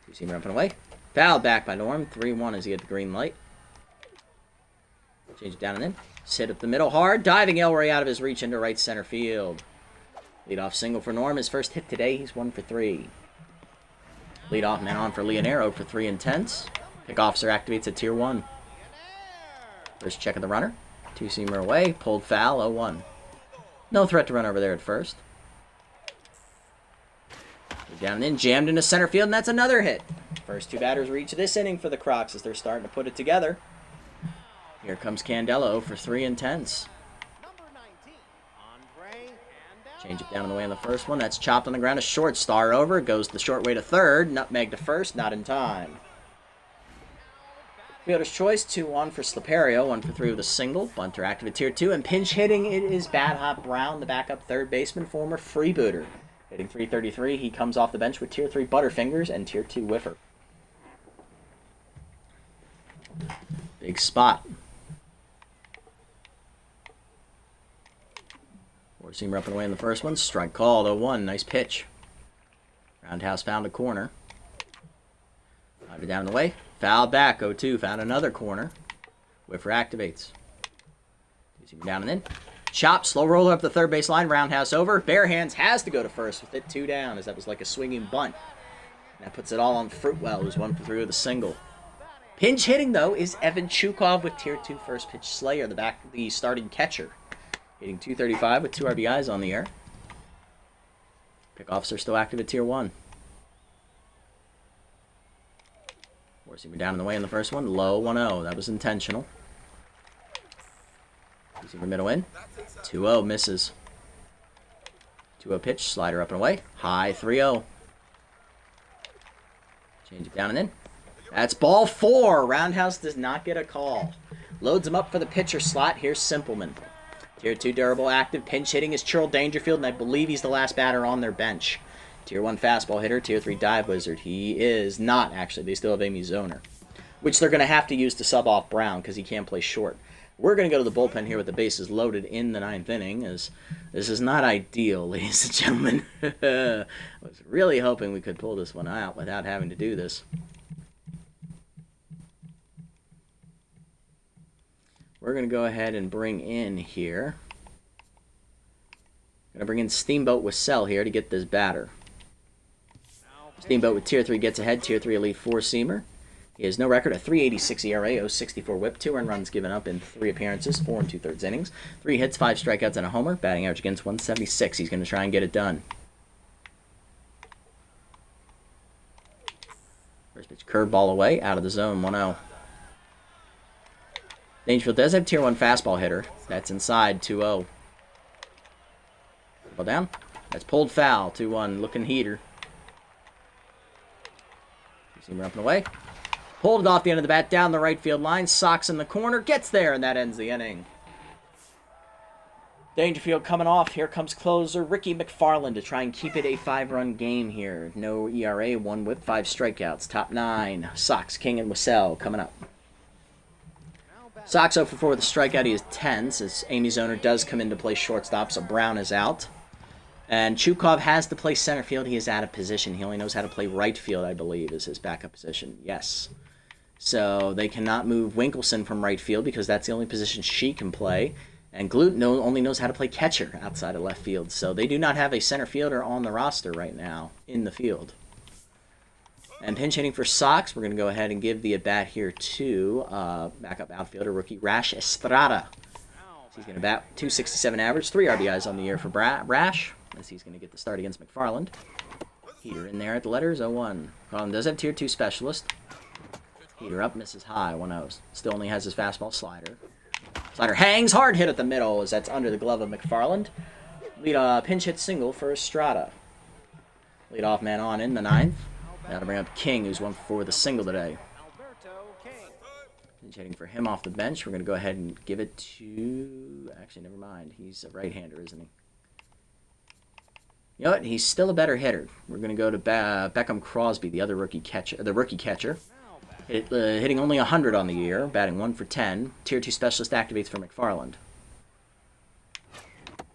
Two-seamer up and away, fouled back by Norm, 3-1 as he hit the green light. Change it down and in, sit up the middle hard, diving Elroy out of his reach into right center field. Leadoff single for Norm, his first hit today, he's 1 for 3. Leadoff man on for Leonero for 3 intense. Pick officer activates at Tier 1. First check of the runner. Two-seamer away. Pulled foul. 0-1. No threat to run over there at first. Down and in. Jammed into center field, and that's another hit. First two batters reach this inning for the Crocs as they're starting to put it together. Here comes Candelo for 3 intense. Change it down on the way on the first one. That's chopped on the ground. A short star over. Goes the short way to third. Nutmeg to first. Not in time. Fielder's choice. 2-1 for Sliperio. 1 for 3 with a single. Bunter active at tier 2. And pinch hitting, it is Bad Hop Brown, the backup third baseman, former freebooter. Hitting .333. He comes off the bench with tier 3 Butterfingers and tier 2 Whiffer. Big spot. Four-seamer up and away in the first one. Strike called. 0-1. Nice pitch. Roundhouse found a corner. Drive it down the way. Foul back. 0-2. Found another corner. Whiffer activates. Two-seamer down and in. Chop. Slow roller up the third base line. Roundhouse over. Bare hands has to go to first with it 2 down as that was like a swinging bunt. And that puts it all on Fruitwell, who's 1 for 3 with a single. Pinch hitting, though, is Evan Chukov with tier 2 first pitch Slayer, the starting catcher. Hitting .235 with 2 RBIs on the air. Pickoffs are still active at tier 1. Four-seamer down in the way in the first one. Low 1-0. That was intentional. Two-seamer middle in. 2-0 misses. 2-0 pitch. Slider up and away. High 3-0. Change it down and in. That's ball 4. Roundhouse does not get a call. Loads him up for the pitcher slot. Here's Simpleman. Tier 2 durable active. Pinch hitting is Churl Dangerfield, and I believe he's the last batter on their bench. Tier 1 fastball hitter. Tier 3 dive wizard. He is not, actually. They still have Amy Zoner, which they're going to have to use to sub off Brown because he can't play short. We're going to go to the bullpen here with the bases loaded in the 9th inning, as this is not ideal, ladies and gentlemen. I was really hoping we could pull this one out without having to do this. We're going to go ahead and bring in here. Going to bring in Steamboat Wissell here to get this batter. Steamboat with tier 3 gets ahead, tier 3 elite 4-seamer. He has no record, a .386 ERA, 0.64 whip, 2 earned runs given up in 3 appearances, 4 and 2/3 innings, 3 hits, 5 strikeouts, and a homer. Batting average against 176. He's going to try and get it done. First pitch curveball away, out of the zone, 1-0. Dangerfield does have tier 1 fastball hitter. That's inside, 2-0. Ball down. That's pulled foul, 2-1. Looking heater. Seamer up and away. Pulled it off the end of the bat, down the right field line. Socks in the corner, gets there, and that ends the inning. Dangerfield coming off. Here comes closer Ricky McFarland to try and keep it a 5-run game here. No ERA, 1 whip, 5 strikeouts. Top 9. Sox, King, and Wissell coming up. Sox 0 for 4 with a strikeout. He is tense as Amy Zoner does come in to play shortstop, so Brown is out. And Chukov has to play center field. He is out of position. He only knows how to play right field, I believe, is his backup position. Yes. So they cannot move Winkleson from right field because that's the only position she can play. And Glute only knows how to play catcher outside of left field. So they do not have a center fielder on the roster right now in the field. And pinch hitting for Sox, we're going to go ahead and give the at-bat here to backup outfielder rookie Rash Estrada. So he's going to bat .267 average, 3 RBIs on the year for Rash, as he's going to get the start against McFarland. Heater in there at the letters, 0-1. Colin does have tier 2 specialist. Heater up, misses high, 1-0. Still only has his fastball slider. Slider hangs, hard hit at the middle as that's under the glove of McFarland. Pinch hit single for Estrada. Leadoff man on in the 9th. That'll bring up King, who's 1 for 4 with a single today. Pinch hitting for him off the bench. We're going to go ahead and give it to... Actually, never mind. He's a right-hander, isn't he? You know what? He's still a better hitter. We're going to go to Beckham Crosby, the rookie catcher. Hitting only 100 on the year, batting 1 for 10. Tier 2 specialist activates for McFarland.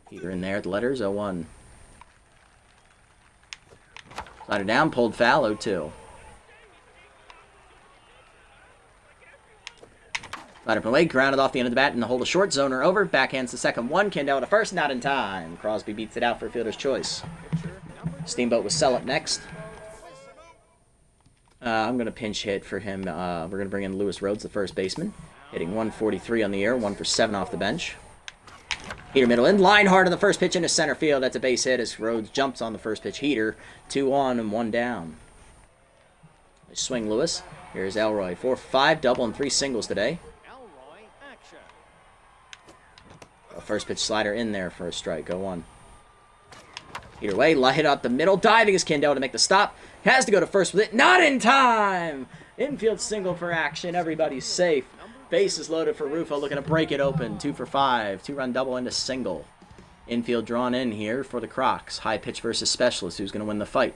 Heater in there at the letters, 0-1. Slider down, pulled foul, 0-2. Slider from away, grounded off the end of the bat in the hold of short, zoner over, backhands the second one, Candelo to first, not in time. Crosby beats it out for fielder's choice. Steamboat Wissell up next. I'm going to pinch hit for him. We're going to bring in Lewis Rhodes, the first baseman. Hitting 143 on the year, 1 for 7 off the bench. Heater middle in, line hard on the first pitch into center field. That's a base hit as Rhodes jumps on the first pitch heater. 2 on and 1 down. Nice swing, Lewis. Here's Elroy. 4 for 5, double and 3 singles today. Elroy, action. A first pitch slider in there for a strike. Go 1. Heater away, hit up the middle. Diving is Candelo to make the stop. Has to go to first with it. Not in time! Infield single for action. Everybody's safe. Bases loaded for Rufo, looking to break it open. 2 for 5. 2-run double into single. Infield drawn in here for the Crocs. High pitch versus specialist. Who's going to win the fight?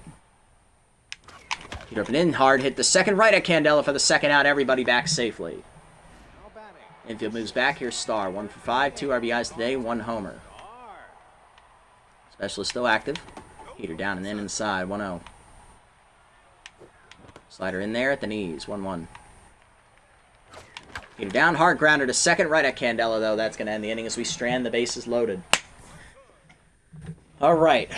Heater up and in. Hard hit the second. Right at Candela for the second out. Everybody back safely. Now batting. Infield moves back. Here's Star. 1 for 5. 2 RBIs today. 1 homer. Specialist still active. Heater down and in inside. 1-0. Slider in there at the knees. 1-1. Heater down, hard grounder to second, right at Candela, though. That's going to end the inning as we strand the bases loaded. All right.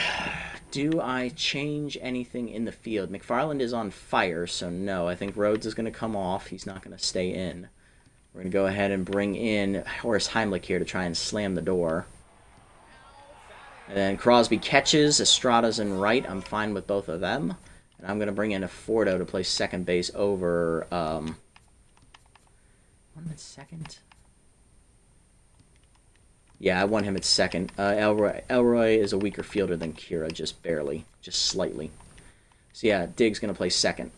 Do I change anything in the field? McFarland is on fire, so no. I think Rhodes is going to come off. He's not going to stay in. We're going to go ahead and bring in Horace Heimlich here to try and slam the door. And then Crosby catches. Estrada's in right. I'm fine with both of them. And I'm going to bring in a Fordo to play second base over... Want him at second? Yeah, I want him at second. Elroy is a weaker fielder than Kira, just barely. Just slightly. So yeah, Dig's going to play second.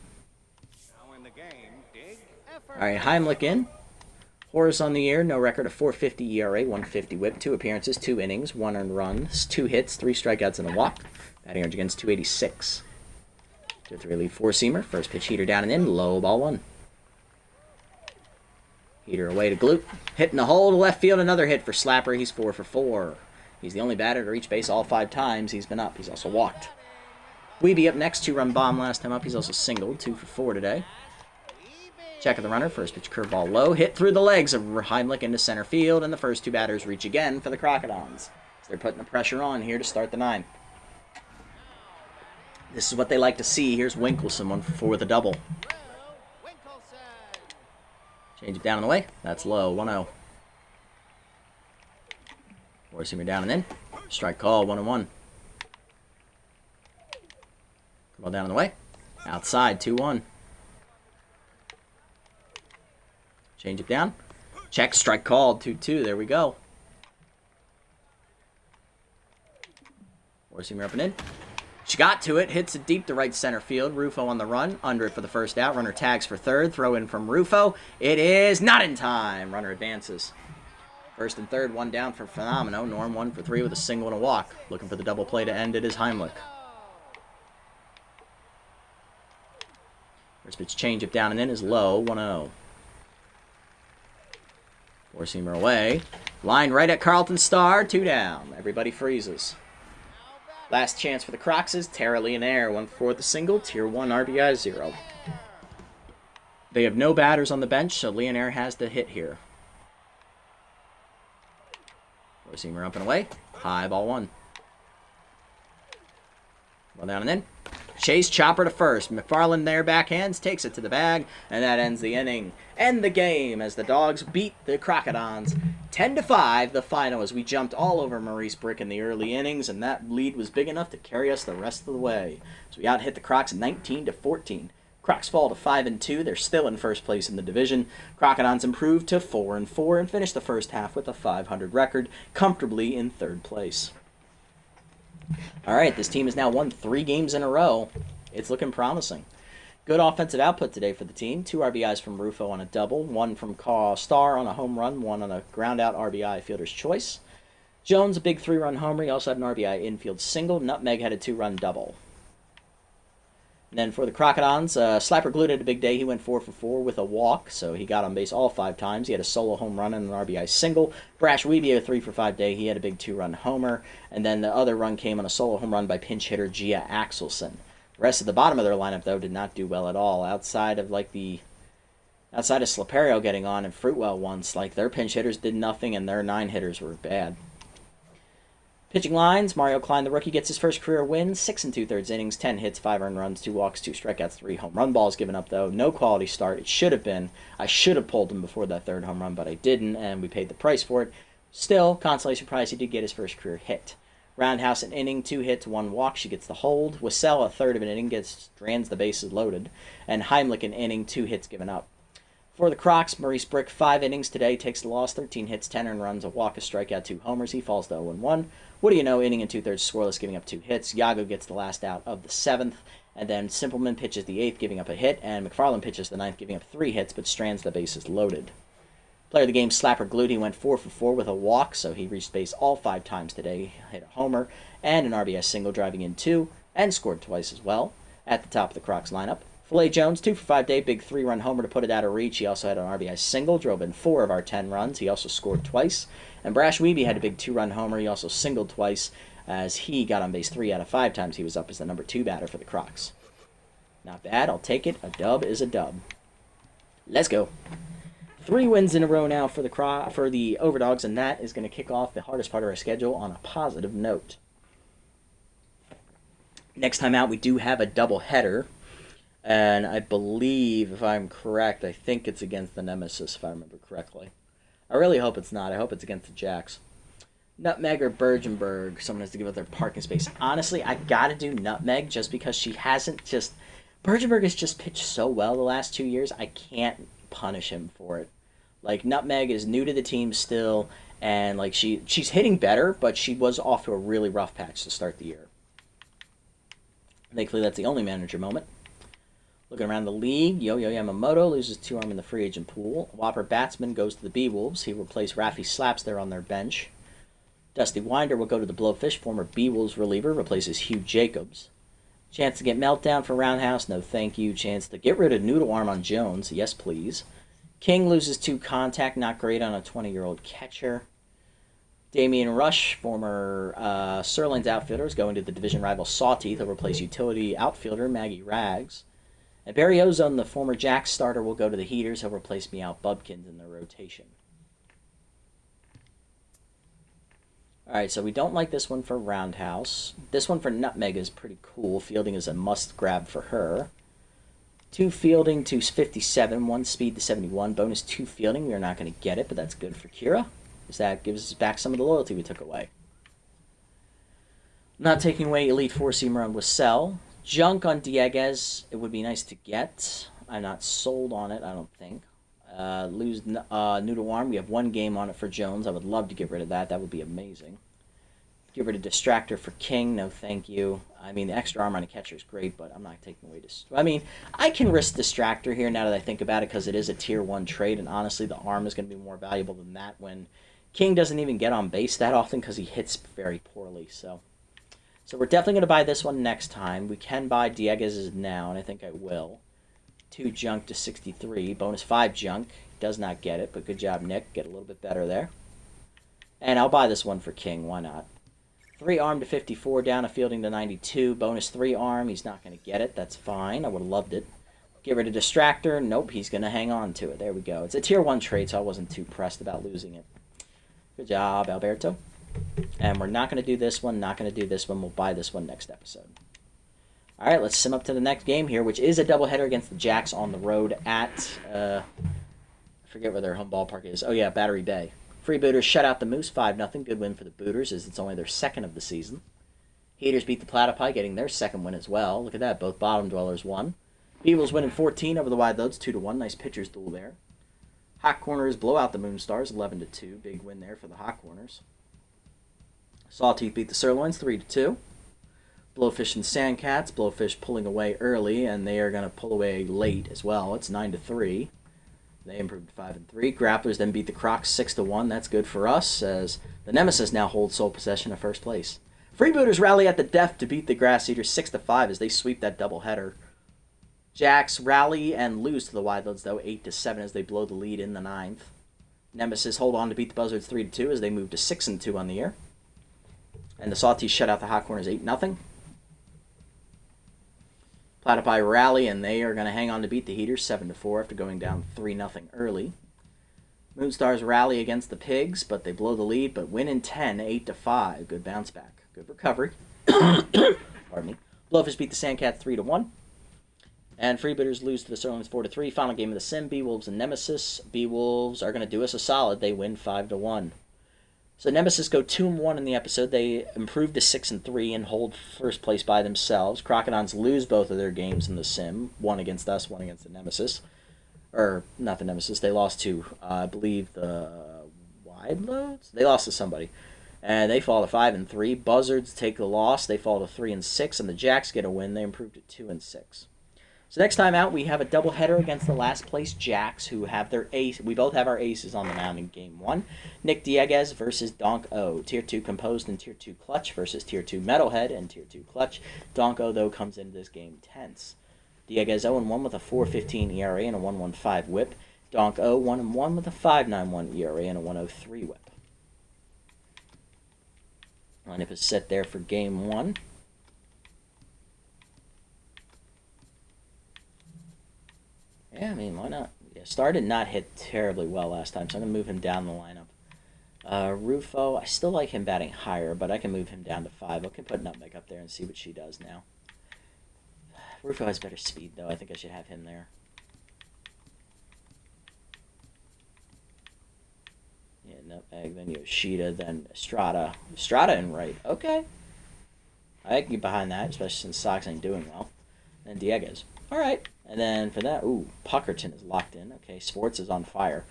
Now in the game, Dig. Effort. Alright, Heimlich in. Horace on the air, no record of 4.50 ERA, 150 whip, 2 appearances, 2 innings, 1 earned runs, 2 hits, 3 strikeouts, and a walk. Batting average against 286. 2-3 lead 4-seamer. First pitch heater down and in, low ball 1. Heater away to Gloop. Hitting the hole to left field. Another hit for Slapper. He's 4 for 4. He's the only batter to reach base all 5 times. He's been up. He's also walked. Weeby up next. 2-run bomb last time up. He's also singled. 2 for 4 today. Check of the runner. First pitch curveball low. Hit through the legs of Heimlich into center field. And the first 2 batters reach again for the Crocodons. So they're putting the pressure on here to start the 9. This is what they like to see. Here's Winkelson. 1 for 4 with a double. Change it down and away. That's low. 1-0. 4-seamer down and in. Strike call. 1-1. Ball down and away. Outside. 2-1. Change it down. Check. Strike called. 2-2. There we go. 4-seamer up and in. She got to it, hits it deep to right center field. Rufo on the run, under it for the first out. Runner tags for third, throw in from Rufo. It is not in time. Runner advances. First and third, 1 down for Phenomeno. Norm 1 for 3 with a single and a walk. Looking for the double play to end it is Heimlich. First pitch change up down and in is low, 1-0. 4-seamer away. Line right at Carlton Starr, 2 down. Everybody freezes. Last chance for the Crocs is Tara Leonaire. 1 for 4 with the single. Tier 1 RBI 0. They have no batters on the bench, so Leonaire has the hit here. 4-seamer up and away. High ball 1. Well down and in. Chase chopper to first. McFarland there backhands, takes it to the bag, and that ends the inning. End the game as the Dogs beat the Crocodons 10-5, the final, as we jumped all over Maurice Brick in the early innings, and that lead was big enough to carry us the rest of the way. So we out-hit the Crocs 19-14. Crocs fall to 5-2. They're still in first place in the division. Crocodons improved to 4-4 and finished the first half with a .500 record, comfortably in third place. All right, this team has now won 3 games in a row. It's looking promising. Good offensive output today for the team. 2 RBIs from Rufo on a double, 1 from Starr on a home run, 1 on a ground-out RBI fielder's choice. Jones, a big 3-run homer. He also had an RBI infield single. Nutmeg had a 2-run double. And then for the Crocodons, Slapper Glued had a big day. He went 4 for 4 with a walk, so he got on base all 5 times. He had a solo home run and an RBI single. Brash Weeby, a 3 for 5 day. He had a big 2-run homer. And then the other run came on a solo home run by pinch hitter Gia Axelson. The rest of the bottom of their lineup, though, did not do well at all. Outside of Slaperio getting on and Fruitwell once, their pinch hitters did nothing and their 9 hitters were bad. Pitching lines, Mario Klein, the rookie, gets his first career win, 6 and 2/3 innings, 10 hits, 5 earned runs, 2 walks, 2 strikeouts, 3 home run balls given up, though. No quality start. It should have been. I should have pulled him before that third home run, but I didn't, and we paid the price for it. Still, consolation prize, he did get his first career hit. Roundhouse, an inning, 2 hits, 1 walk. She gets the hold. Wassell, a third of an inning, strands the bases loaded. And Heimlich, an inning, 2 hits given up. For the Crocs, Maurice Brick, 5 innings today, takes the loss, 13 hits, 10 earned runs, a walk, a strikeout, 2 homers. He falls to 0-1. What do you know, inning and 2/3 scoreless, giving up 2 hits. Yago gets the last out of the 7th, and then Simpleman pitches the 8th, giving up a hit, and McFarland pitches the 9th, giving up 3 hits, but strands the bases loaded. Player of the game, Slapper Glued, he went 4 for 4 with a walk, so he reached base all 5 times today, hit a homer, and an RBI single, driving in 2, and scored twice as well, at the top of the Crocs lineup. Filet Jones, 2 for 5 day, big 3-run homer to put it out of reach. He also had an RBI single, drove in 4 of our 10 runs. He also scored twice. And Brash Weeby had a big 2-run homer. He also singled twice, as he got on base 3 out of 5 times. He was up as the number 2 batter for the Crocs. Not bad, I'll take it. A dub is a dub. Let's go. 3 wins in a row now for the Overdogs, and that is going to kick off the hardest part of our schedule on a positive note. Next time out, we do have a doubleheader. And I believe, if I'm correct, I think it's against the Nemesis, if I remember correctly. I really hope it's not. I hope it's against the Jacks. Nutmeg or Bergenberg, someone has to give up their parking space. Honestly, I gotta do Nutmeg just because she hasn't just... Bergenberg has just pitched so well the last 2 years, I can't punish him for it. Like, Nutmeg is new to the team still, and like she's hitting better, but she was off to a really rough patch to start the year. Thankfully, that's the only manager moment. Looking around the league, Yo-Yo Yamamoto loses 2 arm in the free agent pool. Whopper Batsman goes to the B-Wolves. He replaced Rafi Slaps there on their bench. Dusty Winder will go to the Blowfish. Former B-Wolves reliever replaces Hugh Jacobs. Chance to get Meltdown for Roundhouse. No thank you. Chance to get rid of Noodle Arm on Jones. Yes, please. King loses 2 contact. Not great on a 20-year-old catcher. Damian Rush, former Sirloin's outfielder, is going to the division rival Sawteeth. He'll replace utility outfielder Maggie Rags. And Barry Ozone, the former Jacks starter, will go to the Heaters. He'll replace Meow Bubkins in their rotation. Alright, so we don't like this one for Roundhouse. This one for Nutmeg is pretty cool. Fielding is a must-grab for her. 2 fielding to 57, 1 speed to 71. Bonus 2 fielding. We are not going to get it, but that's good for Kira, because that gives us back some of the loyalty we took away. Not taking away Elite 4-seamer on Wassell. Junk on Dieguez, it would be nice to get. I'm not sold on it, I don't think. Lose Noodle Arm. We have 1 game on it for Jones. I would love to get rid of that. That would be amazing. Get rid of Distractor for King. No, thank you. I mean, the extra arm on a catcher is great, but I'm not taking away I mean, I can risk Distractor here now that I think about it because it is a Tier 1 trade, and honestly, the arm is going to be more valuable than that when King doesn't even get on base that often because he hits very poorly, so we're definitely going to buy this one next time. We can buy Dieguez's now, and I think I will. 2 junk to 63. Bonus 5 junk. Does not get it, but good job, Nick. Get a little bit better there. And I'll buy this one for King. Why not? 3 arm to 54. Down a fielding to 92. Bonus 3 arm. He's not going to get it. That's fine. I would have loved it. Get rid of Distractor. Nope, he's going to hang on to it. There we go. It's a Tier 1 trade, so I wasn't too pressed about losing it. Good job, Alberto. And we're not going to do this one, not going to do this one. We'll buy this one next episode. All right, let's sim up to the next game here, which is a doubleheader against the Jacks on the road at, I forget where their home ballpark is. Oh, yeah, Battery Bay. Freebooters shut out the Moose 5-0. Good win for the Booters, as it's only their 2nd of the season. Heaters beat the Platypi, getting their 2nd win as well. Look at that, both bottom dwellers won. Beavles winning 14 over the Wide Loads, 2-1. Nice pitcher's duel there. Hot Corners blow out the Moonstars, 11-2. Big win there for the Hot Corners. Sawteeth beat the Sirloins 3-2. Blowfish and Sandcats. Blowfish pulling away early, and they are going to pull away late as well. It's 9-3. They improved to 5-3. Grapplers then beat the Crocs 6-1. That's good for us, as the Nemesis now holds sole possession of first place. Freebooters rally at the death to beat the Grass Eaters 6-5 as they sweep that doubleheader. Jacks rally and lose to the Wide Loads, though, 8-7 as they blow the lead in the 9th. Nemesis hold on to beat the Buzzards 3-2 as they move to 6-2 on the year. And the Sawtees shut out the Hot Corners 8-0. Platypi rally, and they are going to hang on to beat the Heaters 7-4 after going down 3-0 early. Moonstars rally against the Pigs, but they blow the lead, but win in 10, 8-5. Good bounce back. Good recovery. Pardon me. Blowfish beat the Sandcats 3-1. And Freebooters lose to the Sterlings 4-3. Final game of the Sim, Beewolves and Nemesis. Beewolves are going to do us a solid. They win 5-1. So Nemesis go 2-1 in the episode. They improve to 6-3 and hold first place by themselves. Crocodons lose both of their games in the Sim. One against us, one against the Nemesis. Or, not the Nemesis. They lost to, I believe, the Wide Loads? They lost to somebody. And they fall to 5-3. Buzzards take the loss. They fall to 3-6. And the Jacks get a win. They improve to 2-6. So next time out, we have a doubleheader against the last place Jacks, who have their ace. We both have our aces on the mound in Game 1. Nick Dieguez versus Donk O. Tier 2 Composed and Tier 2 Clutch versus Tier 2 Metalhead and Tier 2 Clutch. Donk O, though, comes into this game tense. Dieguez 0-1 with a 4.15 ERA and a 1.15 whip. Donk O 1-1 with a 5.91 ERA and a 1.03 whip. Lineup is set there for Game 1. Yeah, I mean, why not? Yeah, Star did not hit terribly well last time, so I'm going to move him down the lineup. Rufo, I still like him batting higher, but I can move him down to 5. I can put Nutmeg up there and see what she does now. Rufo has better speed, though. I think I should have him there. Yeah, Nutmeg, then Yoshida, then Estrada. Estrada in right. Okay. I can get behind that, especially since Sox ain't doing well. And Dieguez. All right. And then for that, Puckerton is locked in. Okay, Sports is on fire.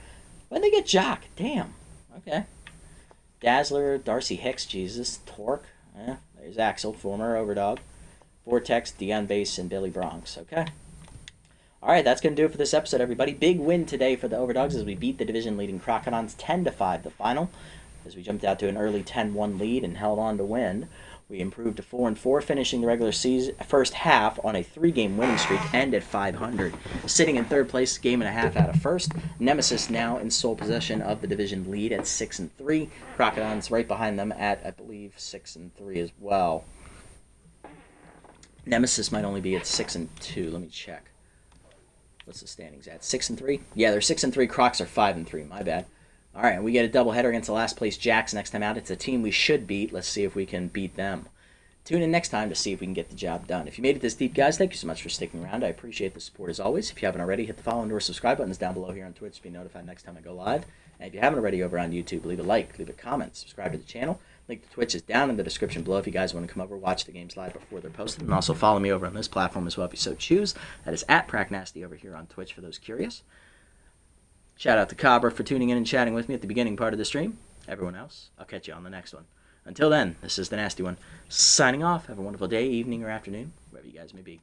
When they get Jock? Damn. Okay. Dazzler, Darcy Hicks, Jesus, Torque. There's Axel, former Overdog. Vortex, Dion Base, and Billy Bronx. Okay. All right, that's going to do it for this episode, everybody. Big win today for the Overdogs as we beat the division-leading Crocodons 10-5 the final. As we jumped out to an early 10-1 lead and held on to win. We improved to 4-4, finishing the regular season first half on a 3-game winning streak and at 500. Sitting in third place, game and a half out of first. Nemesis now in sole possession of the division lead at 6-3. Crocodons right behind them at, I believe, 6-3 as well. Nemesis might only be at 6-2. Let me check. What's the standings at? 6-3? Yeah, they're 6-3. Crocs are 5-3. My bad. All right, we get a doubleheader against the last place Jacks next time out. It's a team we should beat. Let's see if we can beat them. Tune in next time to see if we can get the job done. If you made it this deep, guys, thank you so much for sticking around. I appreciate the support as always. If you haven't already, hit the follow and or subscribe buttons down below here on Twitch to be notified next time I go live. And if you haven't already over on YouTube, leave a like, leave a comment, subscribe to the channel. Link to Twitch is down in the description below if you guys want to come over, watch the games live before they're posted. And also follow me over on this platform as well if you so choose. That is at PracNasty over here on Twitch for those curious. Shout out to Cabra for tuning in and chatting with me at the beginning part of the stream. Everyone else, I'll catch you on the next one. Until then, this is the Nasty One, signing off. Have a wonderful day, evening, or afternoon, wherever you guys may be.